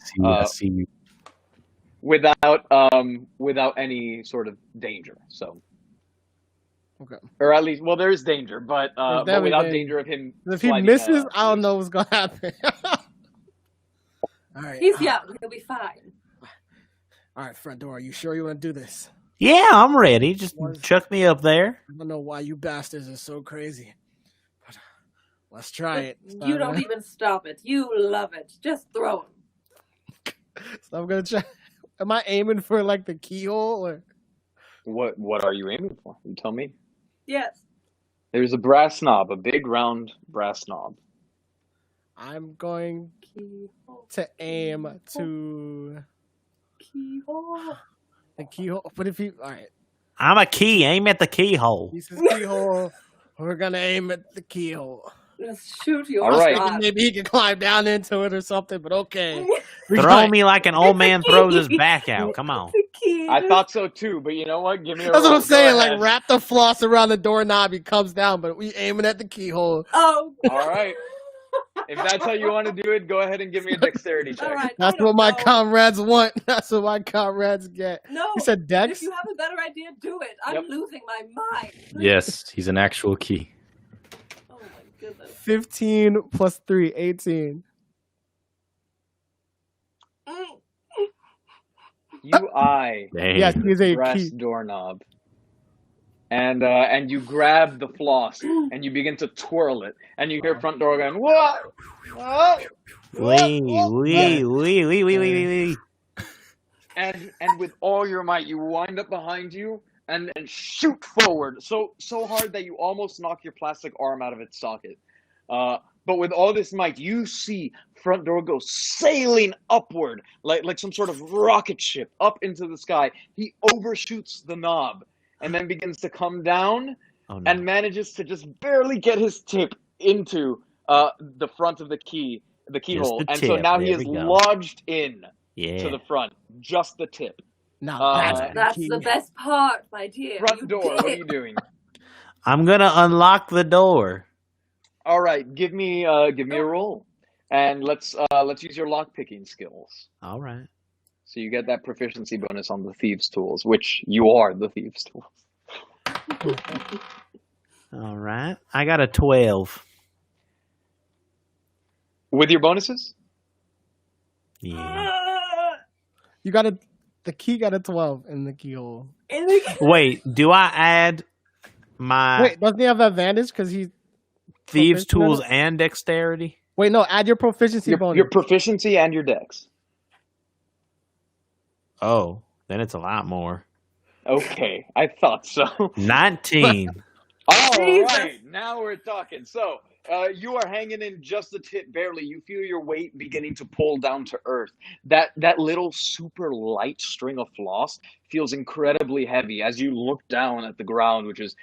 without any sort of danger. So Okay. Or at least, well, there is danger, but without definitely danger of him. If he sliding, misses, I don't know what's gonna happen. All right. He's young. He'll be fine. All right, front door. Are you sure you want to do this? Yeah, I'm ready. Just chuck me up there. I don't know why you bastards are so crazy. But let's try it. You don't even stop it. You love it. Just throw him. So I'm gonna try. Am I aiming for like the keyhole or? What are you aiming for? You tell me. Yes. There's a brass knob, a big round brass knob. I'm going to aim to Keyhole. the keyhole. But if you, all right, I'm a key. Aim at the keyhole. this is keyhole. We're gonna aim at the keyhole. Just shoot your All right. shot. Maybe he can climb down into it or something. But okay, Throw me like an old man throws his back out. Come on. I thought so too, but you know what? Give me a That's what roll. I'm saying. Go Like ahead. wrap the floss around the doorknob. He comes down, but we aiming at the keyhole. Oh. All right. If that's how you want to do it, go ahead and give me a dexterity check. All right. That's what my comrades want. That's what my comrades get. No. You said Dex? If you have a better idea, do it. I'm losing my mind. Yes, he's an actual key. Oh my goodness. 15 plus 3, 18. You eye Dang. Yes, he's a brass key. doorknob, and you grab the floss and you begin to twirl it, and you hear front door going, "What? What? Wee. And with all your might, you wind up behind you and shoot forward so hard that you almost knock your plastic arm out of its socket. But with all this might, you see front door go sailing upward like some sort of rocket ship up into the sky. He overshoots the knob and then begins to come down and manages to just barely get his tip into the front of the keyhole. And so now he is lodged in to the front, just the tip. No, That's the best part, my dear. Front door, what are you doing? I'm gonna unlock the door. All right, give me a roll, and let's use your lock picking skills. All right. So you get that proficiency bonus on the thieves' tools, which you are the thieves' tools. All right. I got a 12. With your bonuses? Yeah. You got the key got a 12 in the keyhole. Wait, do I add my Wait, doesn't he have advantage because he's thieves' proficient in tools it? and dexterity? Wait, no, add your proficiency bonus. Your proficiency and your dex. Oh, then it's a lot more. Okay, I thought so. 19. All Jesus. right, now we're talking. So you are hanging in just a tip, barely. You feel your weight beginning to pull down to earth. That little super light string of floss feels incredibly heavy as you look down at the ground, which is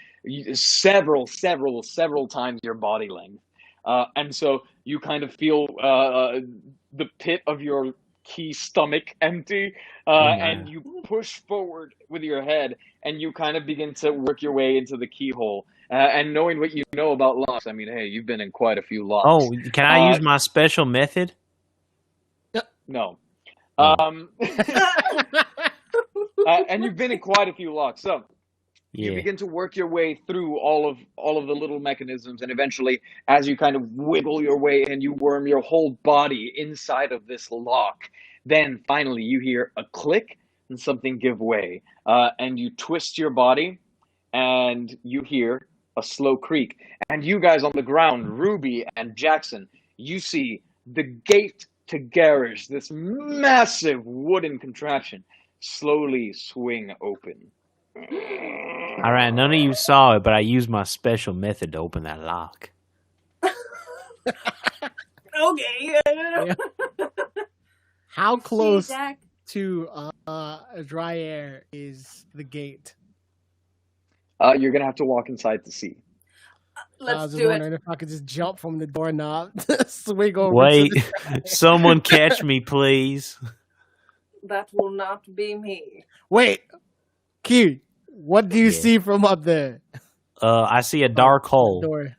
several times your body length. And so you kind of feel the pit of your key stomach empty, and you push forward with your head, and you kind of begin to work your way into the keyhole. And knowing what you know about locks, I mean, hey, you've been in quite a few locks. Oh, can I use my special method? No. Oh. And you've been in quite a few locks, so you Yeah. begin to work your way through all of the little mechanisms, and eventually, as you kind of wiggle your way and you worm your whole body inside of this lock, then finally you hear a click and something give way, and you twist your body, and you hear a slow creak. And you guys on the ground, Ruby and Jackson, you see the gate to garage, this massive wooden contraption, slowly swing open. All right, none of you saw it, but I used my special method to open that lock. Okay. How close Jack. to dry air is the gate? You're gonna have to walk inside to see. I Let's was just do wondering it. if I could just jump from the doorknob, swing over. Wait, To the... someone catch me, please. That will not be me. Wait, Q, what do you Yeah. see from up there? I see a dark hole. Door.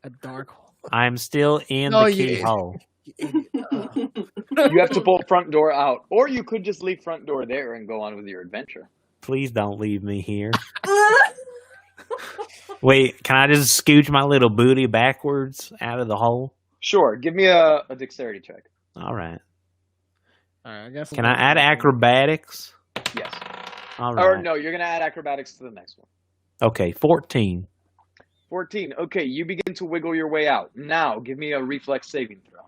A dark hole. I'm still in No, the you- keyhole. You have to pull front door out, or you could just leave front door there and go on with your adventure. Please don't leave me here. Wait, can I just scooch my little booty backwards out of the hole? Sure. Give me a dexterity check. All right. All right, I guess. Can I add acrobatics? Yes. All Or right. no, you're gonna add acrobatics to the next one. Okay, 14. 14. Okay, you begin to wiggle your way out. Now, give me a reflex saving throw.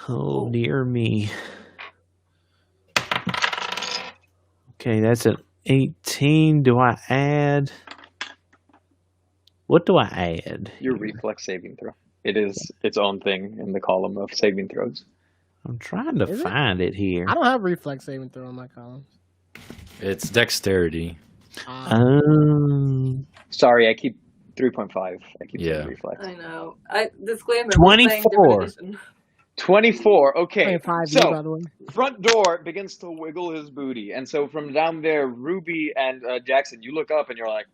Oh, dear me. Okay, that's an 18. Do I add? What do I add? Your here? reflex saving throw. It is its own thing in the column of saving throws. I'm trying to Is it? find it here. I don't have reflex saving throw in my columns. It's dexterity. Sorry, I keep 3.5. I keep Yeah. saying reflex. I know. Disclaimer. we're playing different 24. edition. 24. Okay. 25, So, by the way. front door begins to wiggle his booty. And so from down there, Ruby and Jackson, you look up and you're like,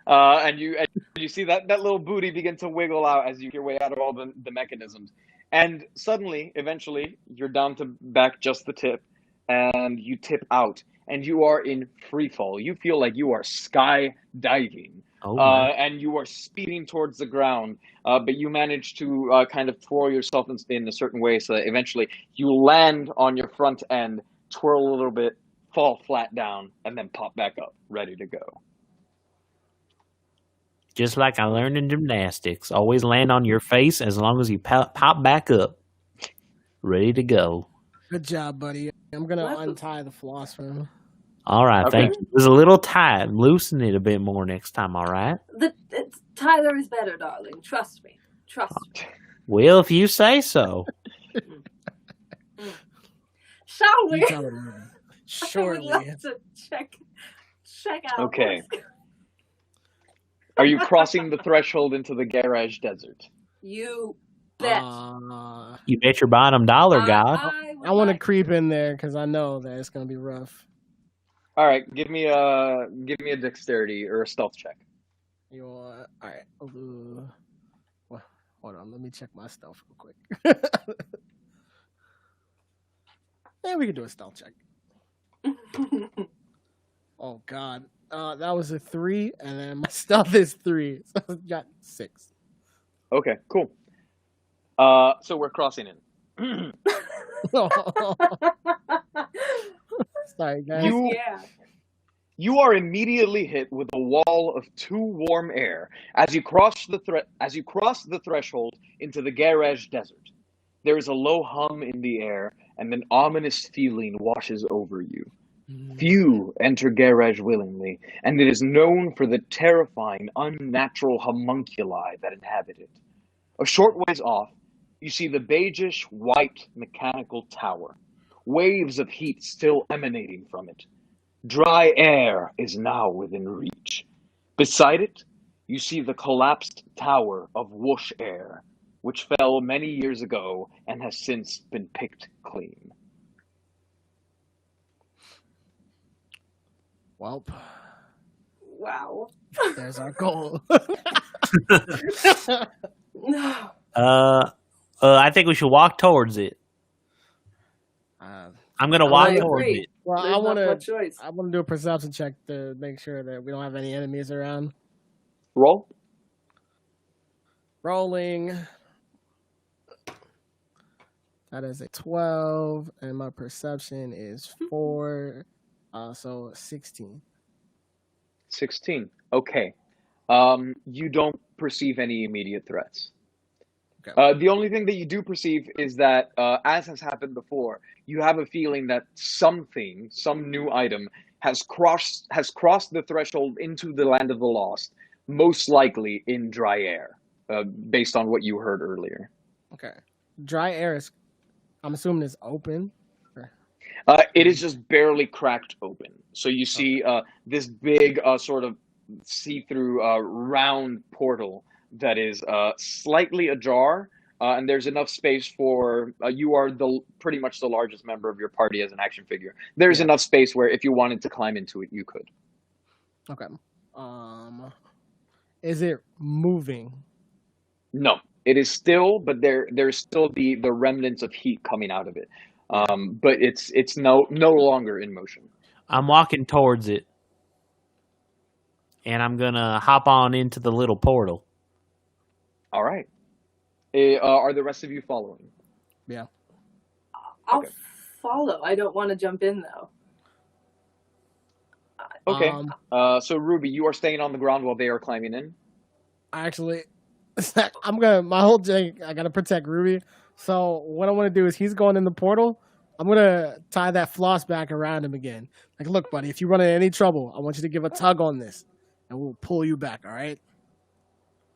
and you see that little booty begin to wiggle out as you get your way out of all the mechanisms. And suddenly, eventually, you're down to back just the tip, and you tip out, and you are in free fall. You feel like you are skydiving. Oh, my. And you are speeding towards the ground, but you manage to kind of twirl yourself in a certain way so that eventually you land on your front end, twirl a little bit, fall flat down, and then pop back up, ready to go. Just like I learned in gymnastics. Always land on your face as long as you pop back up. Ready to go. Good job, buddy. I'm gonna What? untie the floss for him. All right, Okay. thank you. It was a little tight. Loosen it a bit more next time, all right? Tyler is better, darling. Trust me. Trust me. Well, if you say so. Shall we? You tell him, Ruby. I would Surely. love to check out. Okay. Are you crossing the threshold into the garage desert? You bet. You bet your bottom dollar, God. I want to creep in there because I know that it's gonna be rough. All right, give me a dexterity or a stealth check. You want? All right. Well, hold on. Let me check my stealth real quick. Yeah, we can do a stealth check. Oh God, that was a 3, and then my stealth is 3, so I got 6. Okay, cool. So we're crossing in. Sorry, guys. Yeah. You are immediately hit with a wall of too warm air as you cross the threshold into the garage desert. There is a low hum in the air, and an ominous feeling washes over you. Few enter garage willingly, and it is known for the terrifying, unnatural homunculi that inhabit it. A short ways off, you see the beigeish white mechanical tower, waves of heat still emanating from it. Dry air is now within reach. Beside it, you see the collapsed tower of Whoosh Air, which fell many years ago and has since been picked clean. Well, Wow. there's our goal. No. I think we should walk towards it. I'm gonna walk I towards agree. it. Well, There's I not want much to. choice. I want to do a perception check to make sure that we don't have any enemies around. Roll. Rolling. That is a 12, and my perception is 4, so 16. 16. Okay. You don't perceive any immediate threats. Okay. The only thing that you do perceive is that, as has happened before, you have a feeling that some new item, has crossed the threshold into the land of the lost, most likely in dry air, based on what you heard earlier. Okay. Dry air is, I'm assuming, is open. It is just barely cracked open. So you see this big sort of see-through round portal that is slightly ajar, and there's enough space for you are pretty much the largest member of your party as an action figure. There's enough space where if you wanted to climb into it, you could. Okay. Is it moving? No, it is still, but there's still the remnants of heat coming out of it. But it's no longer in motion. I'm walking towards it. and I'm gonna hop on into the little portal. All right. Are the rest of you following? Yeah. I'll Okay. follow. I don't want to jump in though. Okay. So Ruby, you are staying on the ground while they are climbing in. Actually, my whole thing, I gotta protect Ruby. So what I want to do is he's going in the portal. I'm gonna tie that floss back around him again. Like, look, buddy, if you run into any trouble, I want you to give a tug on this, and we'll pull you back. All right?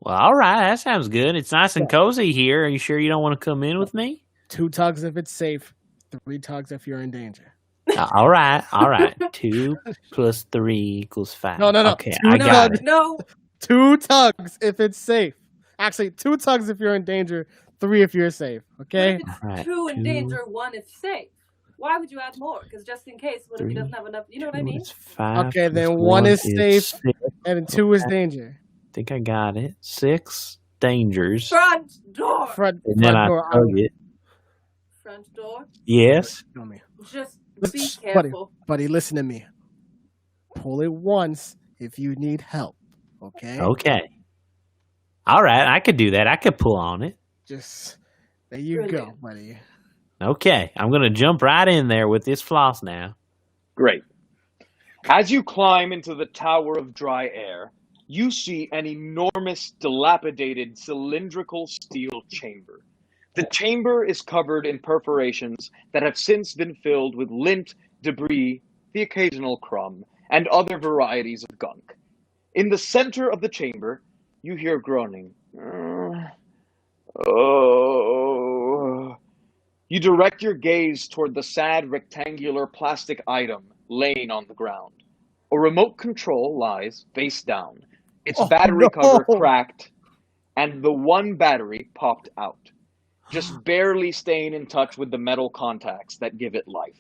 Well, all right, that sounds good. It's nice and cozy here. Are you sure you don't want to come in with me? 2 tugs if it's safe. 3 tugs if you're in danger. All right. 2 plus 3 equals 5. No. Okay, I got it. No. 2 tugs if it's safe. Actually, 2 tugs if you're in danger. 3 if you're safe. Okay. What if it's Right, 2 in 2. danger, 1 if safe? Why would you add more? Because just in case, what if he doesn't have enough? You know what I mean? 5 Okay, then plus 1 is safe, 6. and 2 is danger. I think I got it. 6 dangers. Front door. Front And then I door. tug it. Front door. Yes. Show me. Just be Buddy, careful. buddy, listen to me. Pull it once if you need help. Okay. Okay. All right, I could do that. I could pull on it. Just there you Brilliant. go, buddy. Okay, I'm going to jump right in there with this floss now. Great. As you climb into the Tower of Dry Air, you see an enormous, dilapidated, cylindrical steel chamber. The chamber is covered in perforations that have since been filled with lint, debris, the occasional crumb, and other varieties of gunk. In the center of the chamber, you hear groaning. Oh. You direct your gaze toward the sad rectangular plastic item laying on the ground. A remote control lies face down, its battery cover cracked, and the one battery popped out, just barely staying in touch with the metal contacts that give it life.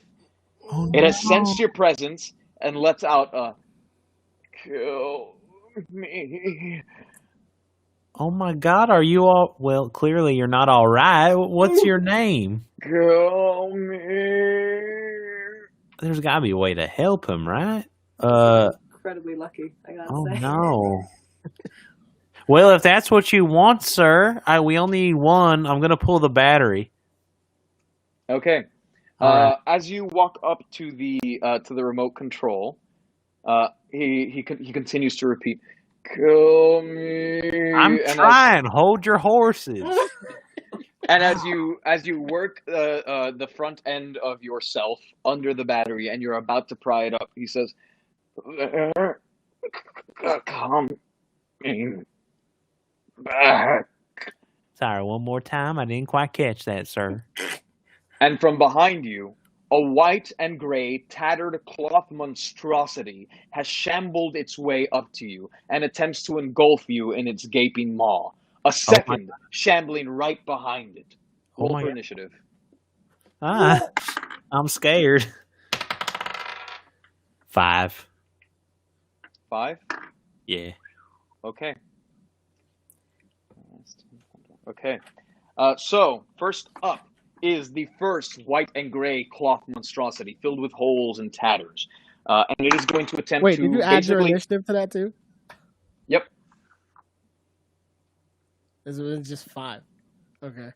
It has sensed your presence and lets out a "Kill me." Oh my God, are you all? Well, clearly you're not all right. What's your name? Kill me. There's got to be a way to help him, right? Incredibly lucky, I gotta Oh say. no. Well, if that's what you want, sir, we only need one. I'm gonna pull the battery. Okay. Alright. As you walk up to the remote control, he continues to repeat, "Kill me." I'm trying. Hold your horses. And as you work the front end of yourself under the battery and you're about to pry it up, he says, "They're coming back." Sorry, one more time. I didn't quite catch that, sir. And from behind you, a white and gray, tattered cloth monstrosity has shambled its way up to you and attempts to engulf you in its gaping maw. A second shambling right behind it. Roll for initiative. I'm scared. 5. 5? Yeah. Okay. Okay. So, first up is the first white and gray cloth monstrosity filled with holes and tatters. And it is going to attempt Wait, to did you add your basically... initiative to that too? Yep. It's just 5. Okay.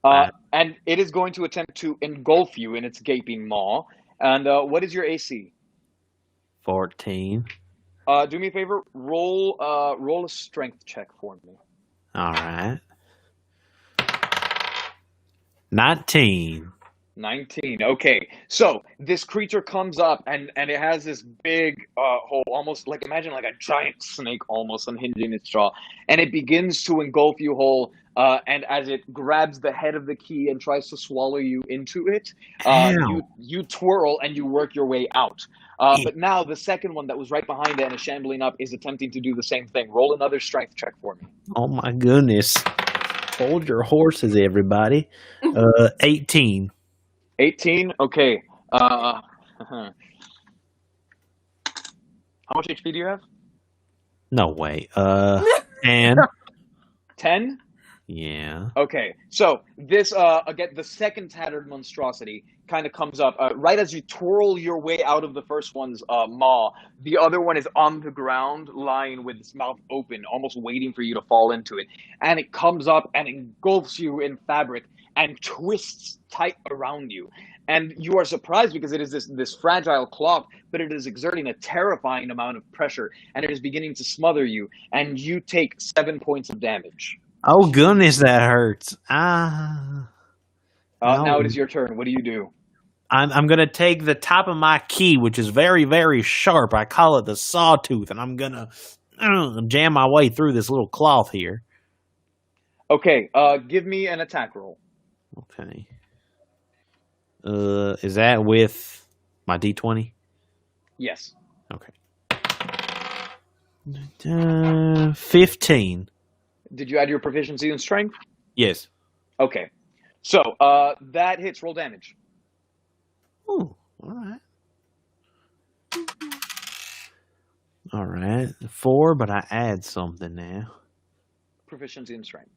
And it is going to attempt to engulf you in its gaping maw. And what is your AC? 14. Do me a favor. Roll a strength check for me. All right. 19. 19. Okay. So this creature comes up and it has this big hole, almost like, imagine like a giant snake almost unhinging its jaw. And it begins to engulf you whole. And as it grabs the head of the key and tries to swallow you into it, you twirl and you work your way out. But now the second one that was right behind it and is shambling up is attempting to do the same thing. Roll another strength check for me. Oh my goodness. Hold your horses, everybody. 18. 18? Okay. How much HP do you have? No way. 10. 10? Yeah. Okay, so this again, the second tattered monstrosity kind of comes up right as you twirl your way out of the first one's maw. The other one is on the ground, lying with its mouth open, almost waiting for you to fall into it. And it comes up and engulfs you in fabric and twists tight around you. And you are surprised because it is this fragile cloth, but it is exerting a terrifying amount of pressure, and it is beginning to smother you. And you take 7 points of damage. Oh goodness, that hurts. Ah. Now it No. is your turn. What do you do? I'm gonna take the top of my key, which is very, very sharp. I call it the sawtooth, and I'm gonna jam my way through this little cloth here. Okay, give me an attack roll. Okay. Is that with my D20? Yes. Okay. 15. Did you add your proficiency in strength? Yes. Okay. So, that hits. Roll damage. Ooh, all right. All right. 4, but I add something now. Proficiency in strength.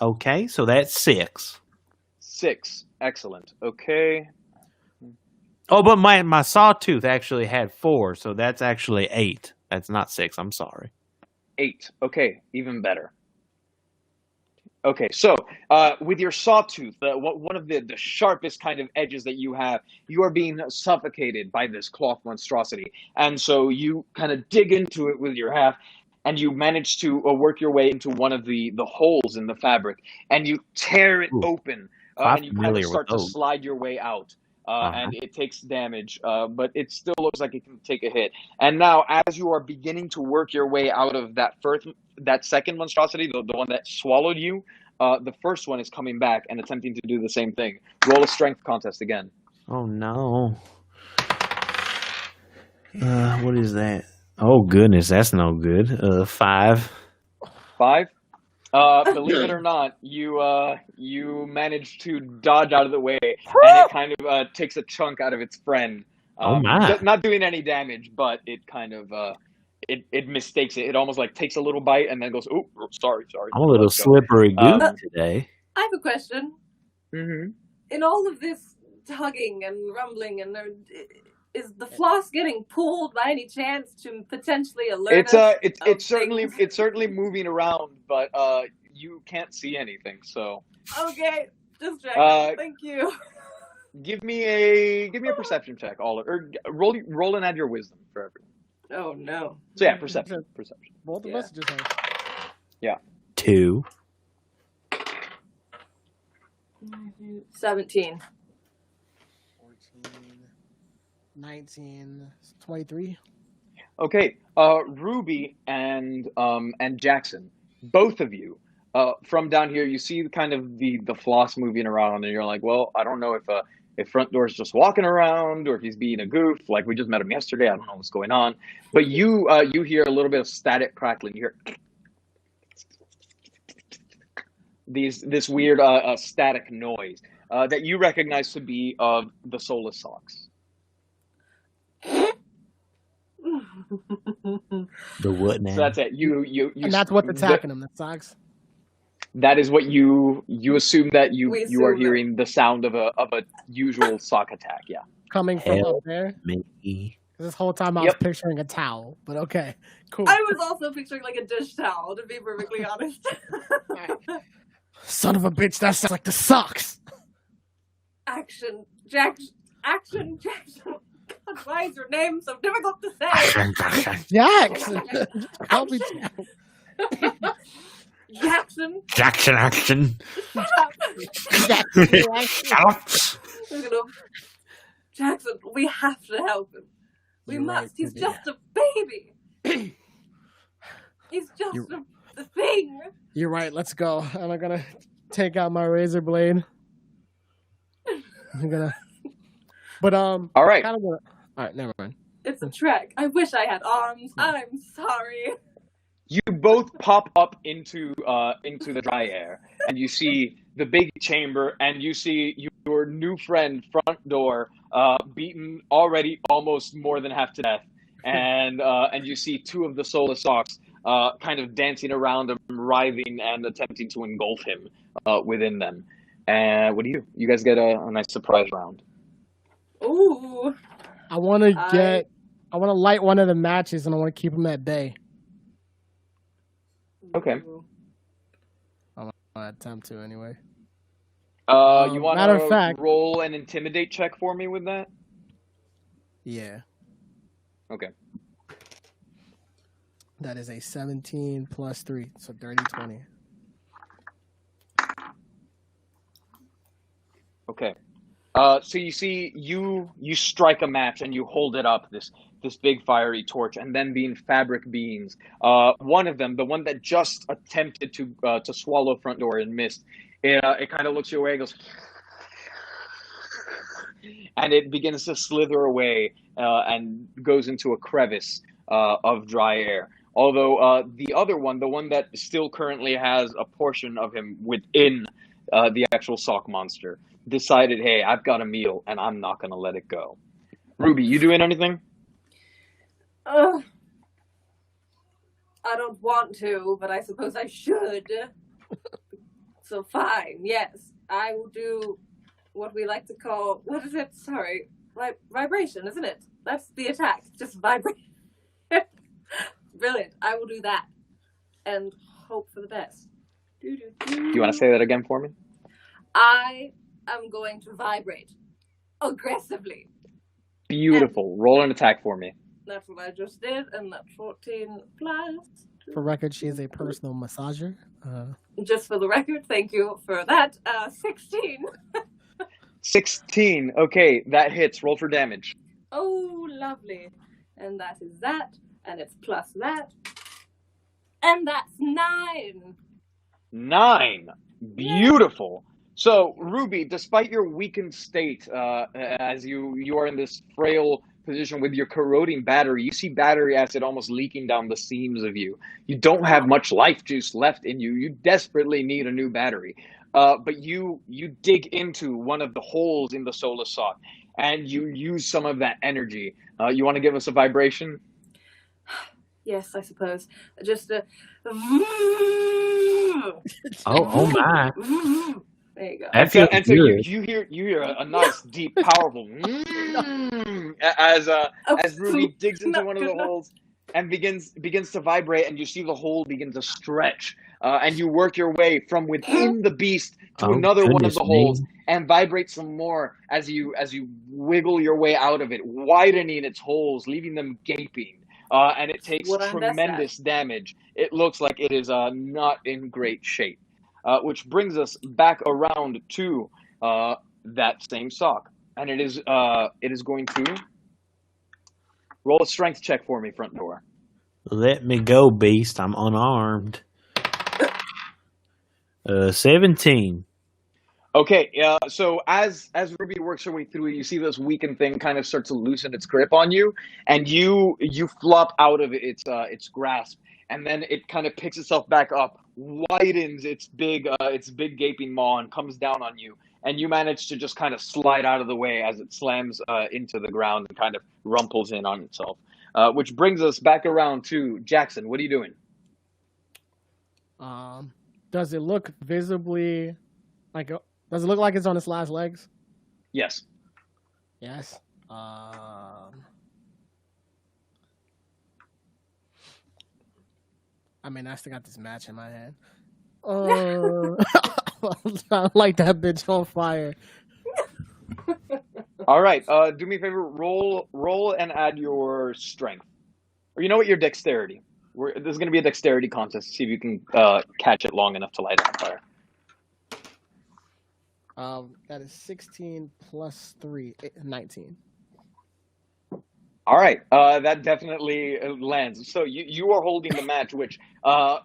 Okay, so that's 6. 6. Excellent. Okay. Oh, but my sawtooth actually had 4, so that's actually 8. That's not 6. I'm sorry. 8. Okay, even better. Okay, so with your sawtooth, one of the sharpest kind of edges that you have, you are being suffocated by this cloth monstrosity. And so you kind of dig into it with your half, and you manage to work your way into one of the holes in the fabric, and you tear it Ooh, open, I'm and you kind familiar of with start to those. slide your way out. Uh-huh. And it takes damage, but it still looks like it can take a hit. And now, as you are beginning to work your way out of that second monstrosity, the one that swallowed you, the first one is coming back and attempting to do the same thing. Roll a strength contest again. Oh no. What is that? Oh goodness, that's no good. 5. 5. Believe it or not, you managed to dodge out of the way, and it kind of takes a chunk out of its friend. Oh my. Not doing any damage, but it kind of it mistakes it. It almost like takes a little bite and then goes, "Oh, sorry." I'm a little Let's go." slippery goose today. I have a question. Mm-hmm. In all of this tugging and rumbling, and is the floss getting pulled by any chance to potentially alert us? It's certainly moving around, but you can't see anything. So Okay, just checking. Thank you. give me a perception check, or roll and add your wisdom for everyone. Oh no. So yeah, perception. Both of us just have. Yeah. 2. 17. 14, 19, 23. Okay, Ruby and Jackson, both of you, from down here, you see kind of the floss moving around, and you're like, well, I don't know if Front Door's just walking around or if he's being a goof. Like, we just met him yesterday. I don't know what's going on. But you hear a little bit of static crackling. You hear this weird static noise that you recognize to be of the soulless socks. The what now? So that's it. You And that's what's attacking them, the socks. That is what you assume that you We are assume hearing the sound of a usual sock attack. Yeah. Coming from Hell. up there. Me. This whole time I was picturing a towel, but okay, cool. I was also picturing like a dish towel, to be perfectly honest. Son of a bitch, that sounds like the socks. Action, Jackson. God, why is your name so difficult to say? Jackson. Call me Jackson. Jackson action. Jackson, we have to help him. We You're must. right, He's Lydia. just a baby. He's just a thing. You're right. Let's go. And I'm gonna take out my razor blade. I'm gonna. But All right. Kind of gonna... All right, never mind. It's a trek. I wish I had arms. I'm sorry. You both pop up into the dry air, and you see the big chamber, and you see your new friend Front Door, beaten already almost more than half to death, and you see two of the soulless socks kind of dancing around him, writhing, and attempting to engulf him within them. And what do you? You guys get a nice surprise round. Ooh. I want to light one of the matches, and I want to keep them at bay. Okay. I'm gonna attempt to anyway. You want matter of to fact- roll an intimidate check for me with that? Yeah, Okay. that is a 17 plus 3, so dirty 20. Okay. So you see, you strike a match and you hold it up, this big fiery torch, and then being fabric beams. One of them, the one that just attempted to swallow front door and missed, it kind of looks your way, and goes, and it begins to slither away and goes into a crevice of dry air. Although the other one, the one that still currently has a portion of him within the actual sock monster, decided, hey, I've got a meal and I'm not going to let it go. Ruby, you doing anything? I don't want to, but I suppose I should. So fine, yes. I will do what we like to call, what is it? Sorry. Vibration, isn't it? That's the attack. Just vibrate. Brilliant. I will do that. And hope for the best. Do you want to say that again for me? I am going to vibrate aggressively. Beautiful. Roll an attack for me. That's what I just did, and that's 14 plus. For record, she is a personal massager. Just for the record, thank you for that. 16. 16. Okay, that hits. Roll for damage. Oh, lovely. And that is that, and it's plus that. And that's 9. 9. Beautiful. So, Ruby, despite your weakened state, as you are in this frail position with your corroding battery, you see battery acid almost leaking down the seams of you. You don't have much life juice left in you. You desperately need a new battery. But you dig into one of the holes in the solar sock, and you use some of that energy. You want to give us a vibration? Yes, I suppose. Just a... Oh my! There you go. That feels And so good. you hear a nice, deep, powerful as Ruby digs into one of the holes and begins to vibrate, and you see the hole begin to stretch, and you work your way from within the beast to another one of the holes and vibrate some more as you wiggle your way out of it, widening its holes, leaving them gaping. And it takes tremendous damage. It looks like it is not in great shape. Which brings us back around to that same sock. And it is going to roll a strength check for me, front door. Let me go, beast. I'm unarmed. 17. Okay, so as Ruby works her way through it, you see this weakened thing kind of start to loosen its grip on you, and you flop out of its grasp, and then it kind of picks itself back up, widens its big gaping maw, and comes down on you, and you manage to just kind of slide out of the way as it slams into the ground and kind of rumples in on itself. Which brings us back around to Jackson. What are you doing? Does it look visibly like? Does it look like it's on its last legs? Yes. Yes. I mean, I still got this match in my head. I like that bitch on fire. All right. Do me a favor. Roll and add your strength, or you know what, your dexterity. There's going to be a dexterity contest to see if you can catch it long enough to light it on fire. That is 16 plus 3, 19. All right, that definitely lands. So you are holding the match, which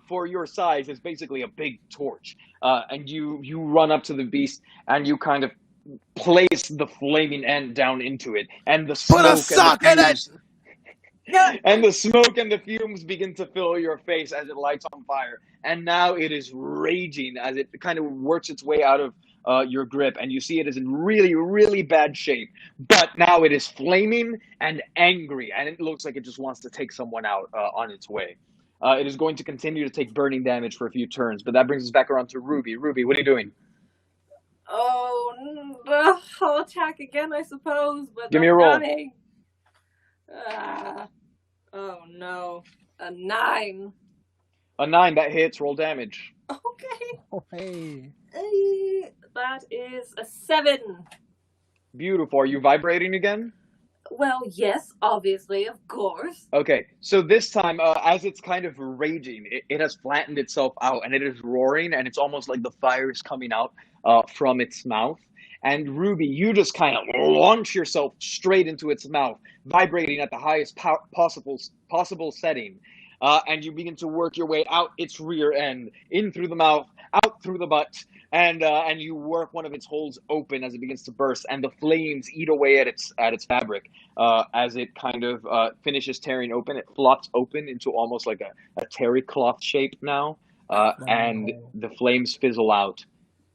for your size is basically a big torch. And you run up to the beast and you kind of place the flaming end down into it, and the smoke and the smoke and the fumes begin to fill your face as it lights on fire. And now it is raging as it kind of works its way out of your grip, and you see it is in really, really bad shape. But now it is flaming and angry, and it looks like it just wants to take someone out on its way. It is going to continue to take burning damage for a few turns, but that brings us back around to Ruby. Ruby, what are you doing? Oh, I'll attack again, I suppose, but Give me I'm a roll. running. Oh no, a 9. A 9, that hits. Roll damage. Okay. Oh, hey. That is a 7. Beautiful. Are you vibrating again? Well, yes, obviously, of course. Okay, so this time, as it's kind of raging, it has flattened itself out, and it is roaring, and it's almost like the fire is coming out from its mouth. And Ruby, you just kind of launch yourself straight into its mouth, vibrating at the highest possible setting. And you begin to work your way out its rear end, in through the mouth, out through the butt, and you work one of its holes open as it begins to burst, and the flames eat away at its fabric. As it kind of finishes tearing open, it flops open into almost like a terry cloth shape now, and the flames fizzle out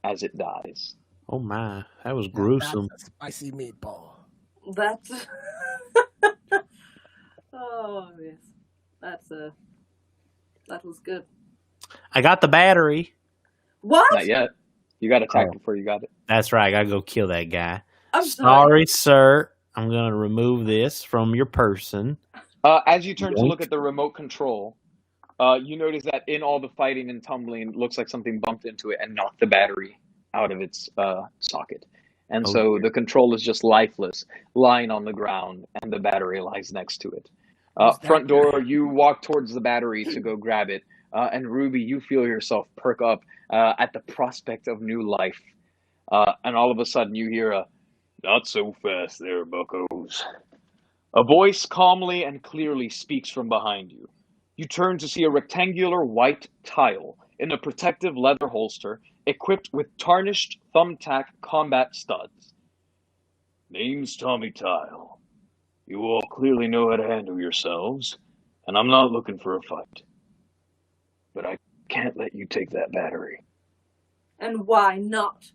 as it dies. Oh my, that was gruesome. That's a spicy meatball. That's... Oh, yes. That was good. I got the battery. What? Not yet. You got attacked before you got it. That's right. I gotta go kill that guy. I'm sorry, sir. I'm gonna remove this from your person. As you turn to look at the remote control, you notice that in all the fighting and tumbling, it looks like something bumped into it and knocked the battery out of its socket. And so the control is just lifeless, lying on the ground, and the battery lies next to it. Front door, you walk towards the battery to go grab it. And Ruby, you feel yourself perk up at the prospect of new life. And all of a sudden you hear a, "Not so fast there, buckos." A voice calmly and clearly speaks from behind you. You turn to see a rectangular white tile in a protective leather holster equipped with tarnished thumbtack combat studs. "Name's Tommy Tile. You all clearly know how to handle yourselves, and I'm not looking for a fight. But I can't let you take that battery." And why not?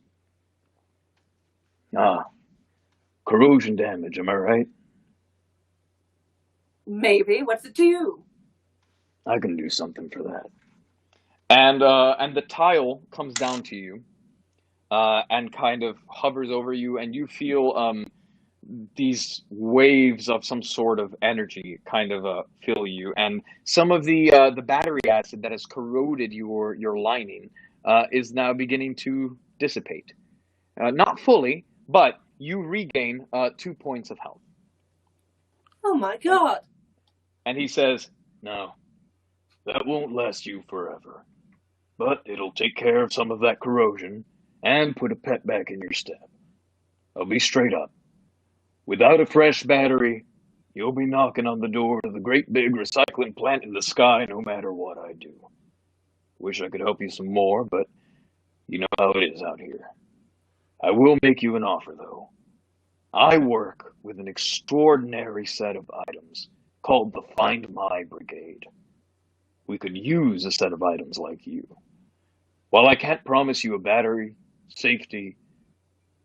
Corrosion damage, am I right? Maybe. What's it to you? I can do something for that. And the tile comes down to you, and kind of hovers over you, and you feel these waves of some sort of energy kind of fill you, and some of the battery acid that has corroded your lining is now beginning to dissipate. Not fully, but you regain 2 points of health. Oh my god. And he says, "No, that won't last you forever, but it'll take care of some of that corrosion and put a pep back in your step. I'll be straight up. Without a fresh battery, you'll be knocking on the door to the great big recycling plant in the sky no matter what I do. Wish I could help you some more, but you know how it is out here. I will make you an offer, though. I work with an extraordinary set of items called the Find My Brigade. We could use a set of items like you. While I can't promise you a battery, safety,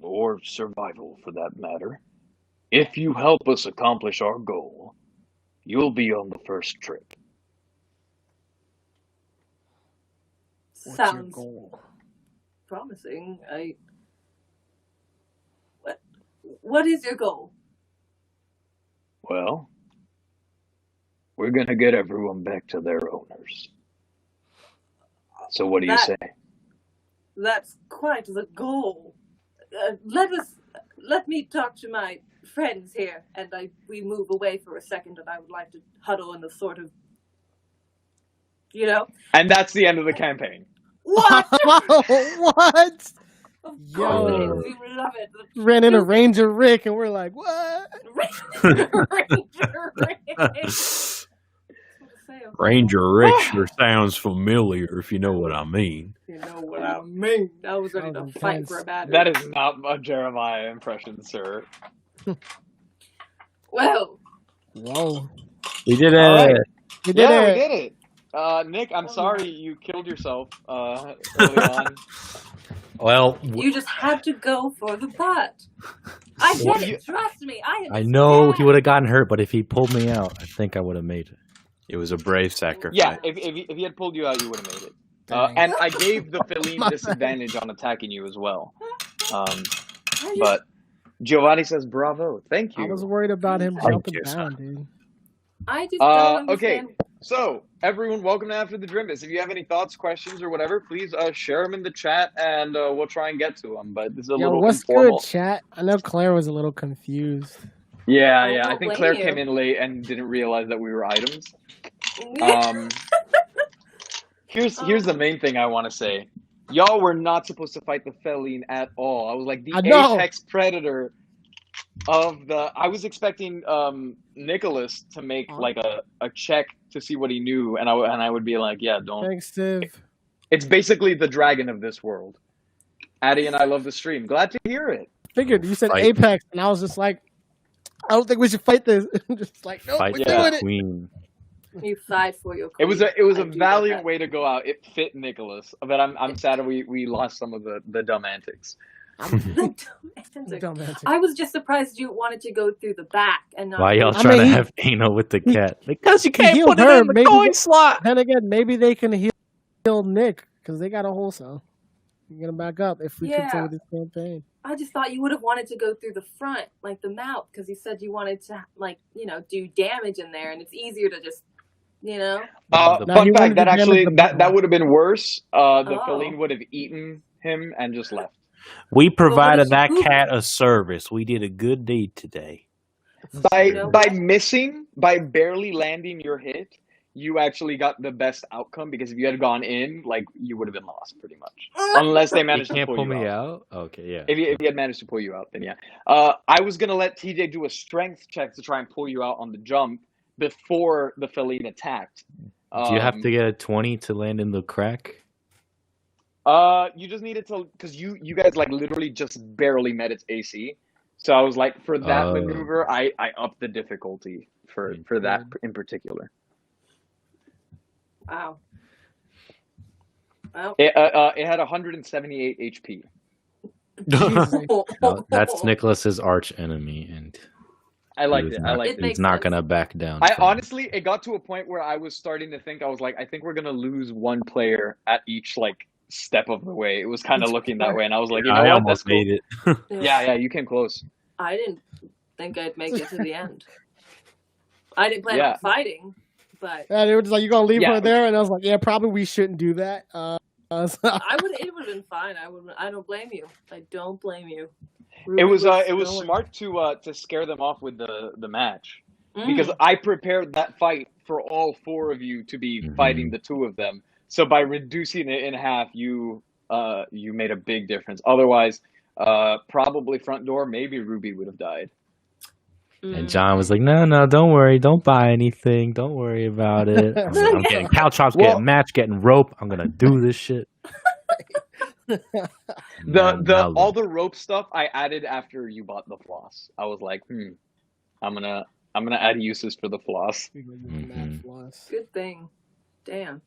or survival for that matter, if you help us accomplish our goal, you'll be on the first trip." Sounds What's your goal? promising. What is your goal? Well, we're going to get everyone back to their owners. So what do you say? That's quite the goal. Let me talk to my friends here, and we move away for a second, and I would like to huddle in a sort of, And that's the end of the campaign. What? What? Of Yo. course, we love it. Ran into Ranger Rick, and we're like, what? Ranger Rick. Ranger Rick sure sounds familiar, if you know what I mean. You know what I mean. I was ready to fight for a battle. That is not a Jeremiah impression, sir. Well. Whoa. We did it. Right. We did it. We did it. Nick, I'm sorry you killed yourself early on. Well, you just had to go for the butt. I get it. Trust me. I know he would have gotten hurt, but if he pulled me out, I think I would have made it. It was a brave sacrifice. Yeah, if he had pulled you out, you would have made it. And I gave the Feline disadvantage on attacking you as well. But Giovanni says, "Bravo, thank you." I was worried about him Thank jumping you, down, dude. I just don't Okay, understand. so everyone, welcome to After the Drimbus. If you have any thoughts, questions, or whatever, please share them in the chat, and we'll try and get to them. But this is a Yo, little what's informal. good, chat? I know Claire was a little confused. Yeah, I I don't think blame Claire you. came in late and didn't realize that we were items. Here's the main thing I want to say. Y'all were not supposed to fight the Feline at all. I was like the I know. apex predator of the. I was expecting Nicholas to make like a check to see what he knew, and I would be like, yeah, don't. Thanks, Steve. It's basically the dragon of this world. Addie and I love the stream. Glad to hear it. Figured you said Fight. Apex, and I was just like, I don't think we should fight this. Just like, nope, Fight we're the doing it. queen. You fight for your It was a I do valiant that. way to go out. It fit Nicholas, but I'm sad we lost some of the dumb antics. Dumb answer. I was just surprised you wanted to go through the back and not. Why y'all I trying mean, to he- have anal with the cat? Because you can't healed put it her, in the maybe coin they- slot. Then again, maybe they can heal Nick because they got a wholesale. Get him back up if we Yeah. continue this campaign. I just thought you would have wanted to go through the front, like the mouth, because you said you wanted to, like, do damage in there, and it's easier to just, Now, Fun he fact, wanted that to actually damage the that button. would have been worse. The Oh. Feline would have eaten him and just left. We provided did that you- cat a service. We did a good deed today. By know by what? missing, by barely landing your hit, you actually got the best outcome, because if you had gone in, like, you would have been lost pretty much. Unless they You managed to can't pull pull you me out. out? Okay, yeah. If you had managed to pull you out, then yeah. I was gonna let TJ do a strength check to try and pull you out on the jump before the Feline attacked. Do you have to get a 20 to land in the crack? You just needed to, because you guys like literally just barely met its AC. So I was like, for that Oh. maneuver, I upped the difficulty for that in particular. Wow. Well, It had 178 HP. No, that's Nicholas's arch enemy, and I liked He was it. not- I liked It it. makes he's not sense. gonna back down. I from- honestly, it got to a point where I was starting to think, I was like, I think we're gonna lose one player at each like step of the way. It was kind of looking that way, and I was like, you know I what? almost That's cool. made it. Yeah, you came close. I didn't think I'd make it to the end. I didn't plan Yeah. on fighting, but And it was like, you gonna leave Yeah. her there? And I was like, yeah, probably we shouldn't do that. So- it would have been fine. I don't blame you. I don't blame you. It was Ruby smart to scare them off with the match, Mm. because I prepared that fight for all four of you to be Mhm. fighting the two of them. So by reducing it in half, you made a big difference. Otherwise, probably front door, maybe Ruby would have died. And John was like, no, don't worry. Don't buy anything. Don't worry about it. I'm getting caltrops, Well- getting match, getting rope. I'm going to do this shit. Now All the rope stuff I added after you bought the floss. I was like, I'm gonna add uses for the floss. Mhm. Good thing. Damn.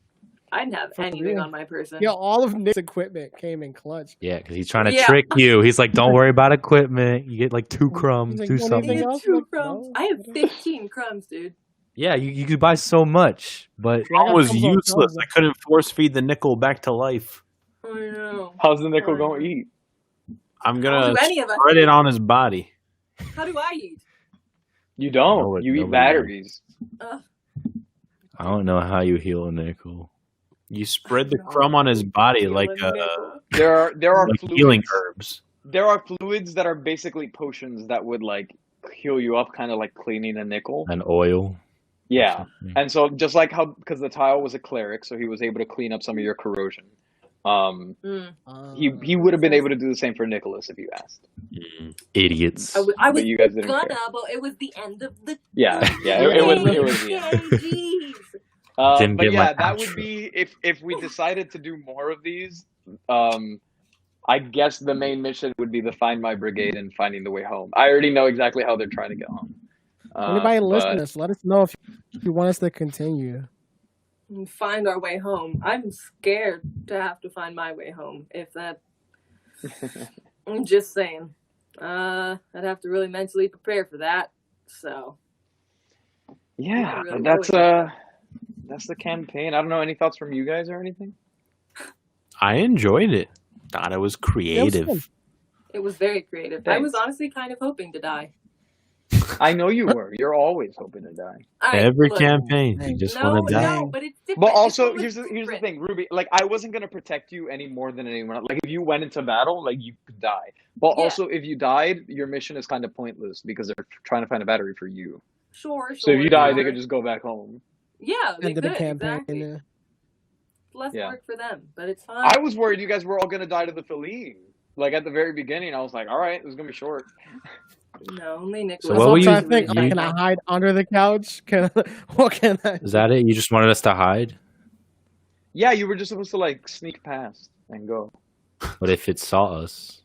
I didn't have For anything real. on my person. Yo, all of Nick's equipment came in clutch. Yeah, because he's trying to Yeah. trick you. He's like, don't worry about equipment. You get like 2 crumbs, He's like, do "You want something. anything I had else?" 2 Like, crumbs. no. I have 15 crumbs, dude. Yeah, you could buy so much, but Yeah, I it got was crumbs on useless. crumbs. I couldn't force feed the nickel back to life. I know. How's the nickel gonna eat? I'm How gonna do any of us spread eat? it on his body. How do I eat? You don't. Nobody- You eat nobody batteries. I don't know how you heal a nickel. You spread the No. crumb on his body Heal like a nickel. There are like healing fluids. herbs. There are fluids that are basically potions that would like heal you up, kind of like cleaning a nickel. And oil. Yeah, and so just like how, because the tile was a cleric, so he was able to clean up some of your corrosion. Mm. He would have been able to do the same for Nicholas if you asked. Idiots. I was But you guys didn't gonna, care. but it was the end of the Yeah, it was the end. Jeez. Didn't But get my yeah, that would outro. be if we decided to do more of these. I guess the main mission would be to find my brigade and finding the way home. I already know exactly how they're trying to get home. Anybody but- listening to this, let us know if you want us to continue. And find our way home. I'm scared to have to find my way home. If that, I'm just saying. I'd have to really mentally prepare for that. So Yeah, I'm really that's worried. that's the campaign. I don't know. Any thoughts from you guys or anything? I enjoyed it. Thought it was It was creative. fun. It was very creative. I was honestly kind of hoping to die. I know you were. You're always hoping to die. Every look, campaign, you just want to die. No, but it's different. But This also, one was here's the different. thing, Ruby. Like, I wasn't gonna protect you any more than anyone else. Like, if you went into battle, like, you could die. But Yeah. also, if you died, your mission is kind of pointless because they're trying to find a battery for you. Sure. So if you die, sure. they could just go back home. Yeah, they End of could. the campaign. Exactly. Yeah. Less Yeah. work for them, but it's fine. I was worried you guys were all gonna die to the Feline. Like, at the very beginning, I was like, all right, this is gonna be short. No, only Nicholas. So That's what what were I'm you- trying to think. you- Can I hide under the couch? What can I? Is that it? You just wanted us to hide? Yeah, you were just supposed to, like, sneak past and go. What if it saw us?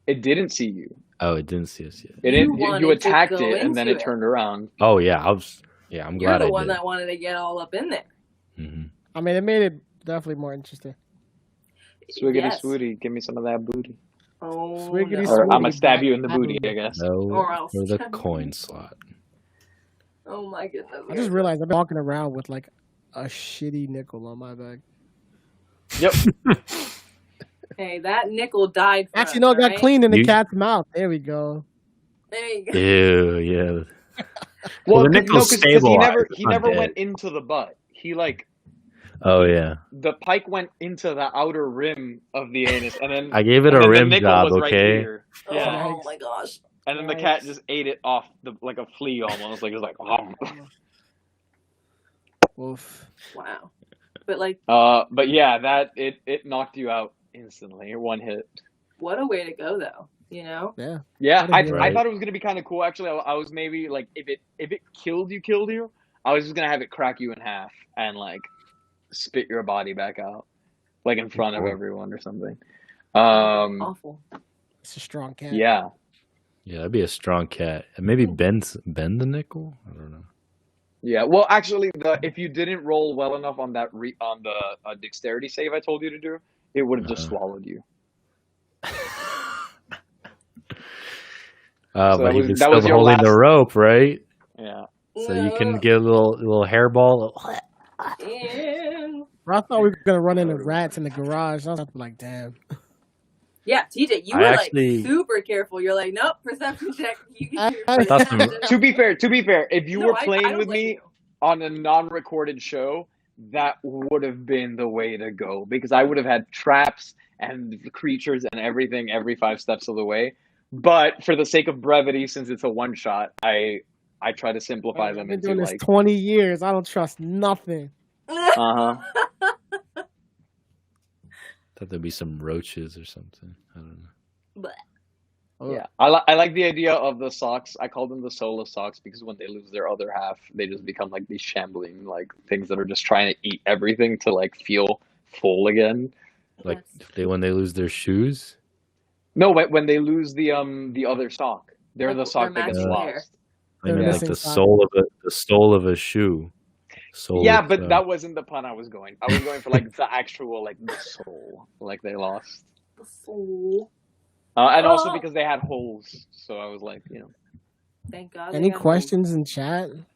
It didn't see you. Oh, it didn't see us yet. It You didn't. wanted You to attacked go it, and then into it it. turned around. Oh yeah, I'm You're glad the I one did. that wanted to get all up in there. Mm-hmm. I mean, it made it definitely more interesting. Swiggity Yes. swooty, give me some of that booty. Oh, Swiggity no. Or I'm swooty. gonna stab you in the booty, I guess. No, Or else. for the coin slot. Oh my goodness. I just realized I've been walking around with like a shitty nickel on my back. Yep. Hey, that nickel died for Actually, us, no, it got right? cleaned in the You- cat's mouth. There we go. There you go. Ew, yeah. Well, the no, nickel's because stabilized. he It's not never dead. went into the butt. He like Oh yeah. the pike went into the outer rim of the anus, and then I gave it and a then the rim nickel job, was right okay? here. Yeah, Oh my gosh. and then the cat Yikes. just ate it off like a flea almost. Like it was like, Oof. Wow. But like, But yeah, that it knocked you out instantly. One hit. what a way to go, though. You know? Yeah. Yeah, What a I hero. thought it was gonna be kind of cool. Actually, I was maybe like, if it killed you, I was just gonna have it crack you in half and like spit your body back out, like in front of Cool. everyone or something. Awful. It's a strong cat. Yeah. Yeah, that'd be a strong cat. And maybe bend the nickel? I don't know. Yeah, well, actually, if you didn't roll well enough on that on the dexterity save I told you to do, it would have just swallowed you. So But you've been that was still your holding the last- rope, right? Yeah. So you can get a little hairball. Ew. I thought we were gonna run into rats in the garage. I was like, damn. Yeah, TJ, you I were actually- like super careful. You're like, nope, perception check. You can do I thought some- To be fair, if you No, were I playing don't with blame me you. on a non-recorded show, that would have been the way to go because I would have had traps and creatures and everything every 5 steps of the way. But for the sake of brevity, since it's a one shot, I try to simplify I've them been into doing this like 20 years. I don't trust nothing. uh-huh. Thought there'd be some roaches or something. I don't know. But Yeah, I like the idea of the socks. I call them the soulless socks because when they lose their other half, they just become like these shambling like things that are just trying to eat everything to like feel full again. Like when they lose their shoes? No, when they lose the other sock, they're Like the sock their that gets magic lost. hair. I mean, They're like missing the side. sole of a shoe. Yeah, but that wasn't the pun I was going. I was going for like the actual like the soul, like they lost, the soul. and also Oh. because they had holes. So I was like, Thank God. Any they got questions in chat? some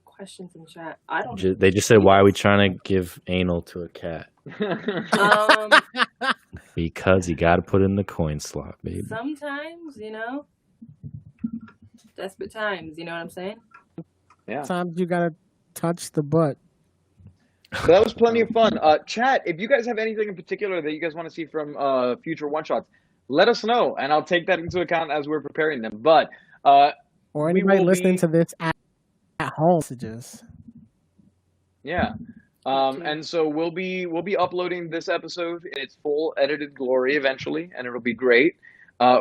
questions in chat? I don't. They just said, "Why are we trying to give anal to a cat?" Because you got to put in the coin slot, baby. Sometimes, desperate times. You know what I'm saying? yeah. Sometimes you gotta touch the butt. But that was plenty of fun. Chat, if you guys have anything in particular that you guys want to see from future one shots, let us know, and I'll take that into account as we're preparing them. But Or We anybody will listening be- to this at home messages. yeah, and so we'll be uploading this episode in its full edited glory eventually, and it'll be great.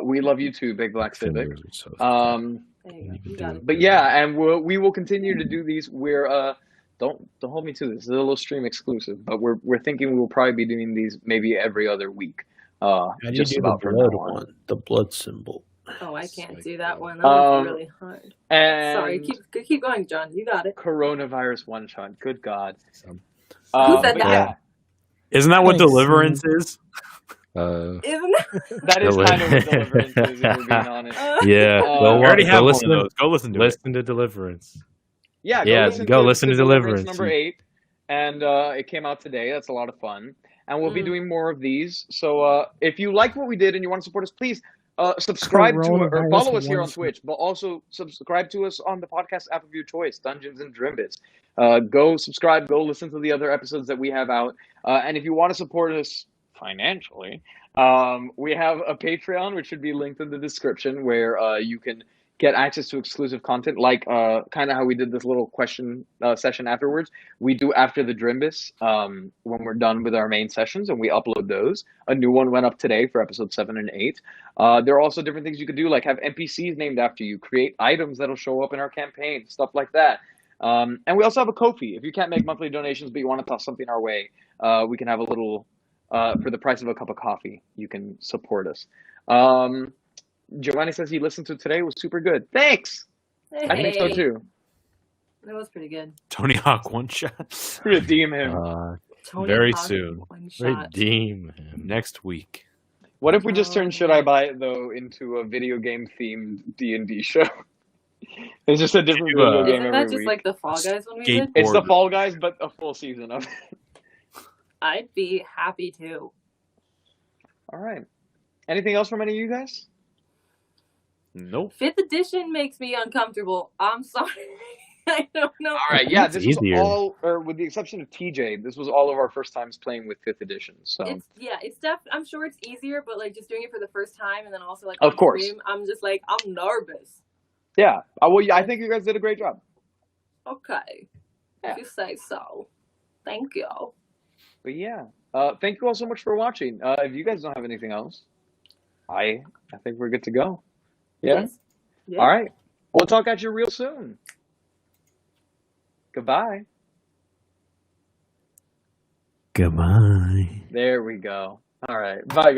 We love you too, Big Black Civic. Fingers are so There you go. You got it. But yeah, and we will continue to do these. We're don't hold me to this. This is a little stream exclusive, but we're thinking we will probably be doing these maybe every other week. Just about from now on. the blood symbol. Oh, I can't do that one. That Um, was really hard. And Sorry. Keep going, John. You got it. coronavirus one shot. Good God. Who said but that? yeah, Isn't that what Thanks, deliverance is? Isn't that is kind of what deliverance is, if we're being honest. Yeah. Oh. Go, We wa- already go have listen, one to, of go listen to Deliverance. Yeah, Yeah, go listen to Deliverance Deliverance. number 8, and it came out today. That's a lot of fun, and we'll be doing more of these. So if you like what we did and you want to support us, please subscribe to or Coronavirus follow us here on once. Twitch, but also subscribe to us on the podcast app of your choice, Dungeons and Drimbus. Go subscribe, go listen to the other episodes that we have out, and if you want to support us financially, we have a Patreon, which should be linked in the description, where you can get access to exclusive content, like kind of how we did this little question session afterwards. We do after the Drimbus when we're done with our main sessions, and we upload those. A new one went up today for episode 7 and 8. There are also different things you could do, like have NPCs named after you, create items that'll show up in our campaign, stuff like that. And we also have a Ko-fi. If you can't make monthly donations, but you want to toss something our way, we can have a little, for the price of a cup of coffee, you can support us. Giovanni says he listened to today. It was super good. Thanks. Hey. I think so too. It was pretty good. Tony Hawk one shot. Redeem him. Tony Very Hawk, soon. one shot. Redeem him next week. What if we just turn Should I Buy It Though into a video game themed D&D show? It's just a different video game Isn't every that just week. like the Fall Guys one we did? It's the Fall Guys, but a full season of it. I'd be happy to. All right. Anything else from any of you guys? Nope. 5th edition makes me uncomfortable. I'm sorry. I don't know. All right, yeah, It's this easier. was all, or with the exception of TJ, this was all of our first times playing with 5th edition. So It's I'm sure it's easier, but like just doing it for the first time and then also like Of on course. stream, I'm just like I'm nervous. yeah, I think you guys did a great job. Okay, Yeah. if you say so. Thank you. But yeah, thank you all so much for watching. If you guys don't have anything else, I think we're good to go. Yeah. Yes. Yeah. All right. We'll talk at you real soon. Goodbye. Goodbye. There we go. All right. Bye, guys.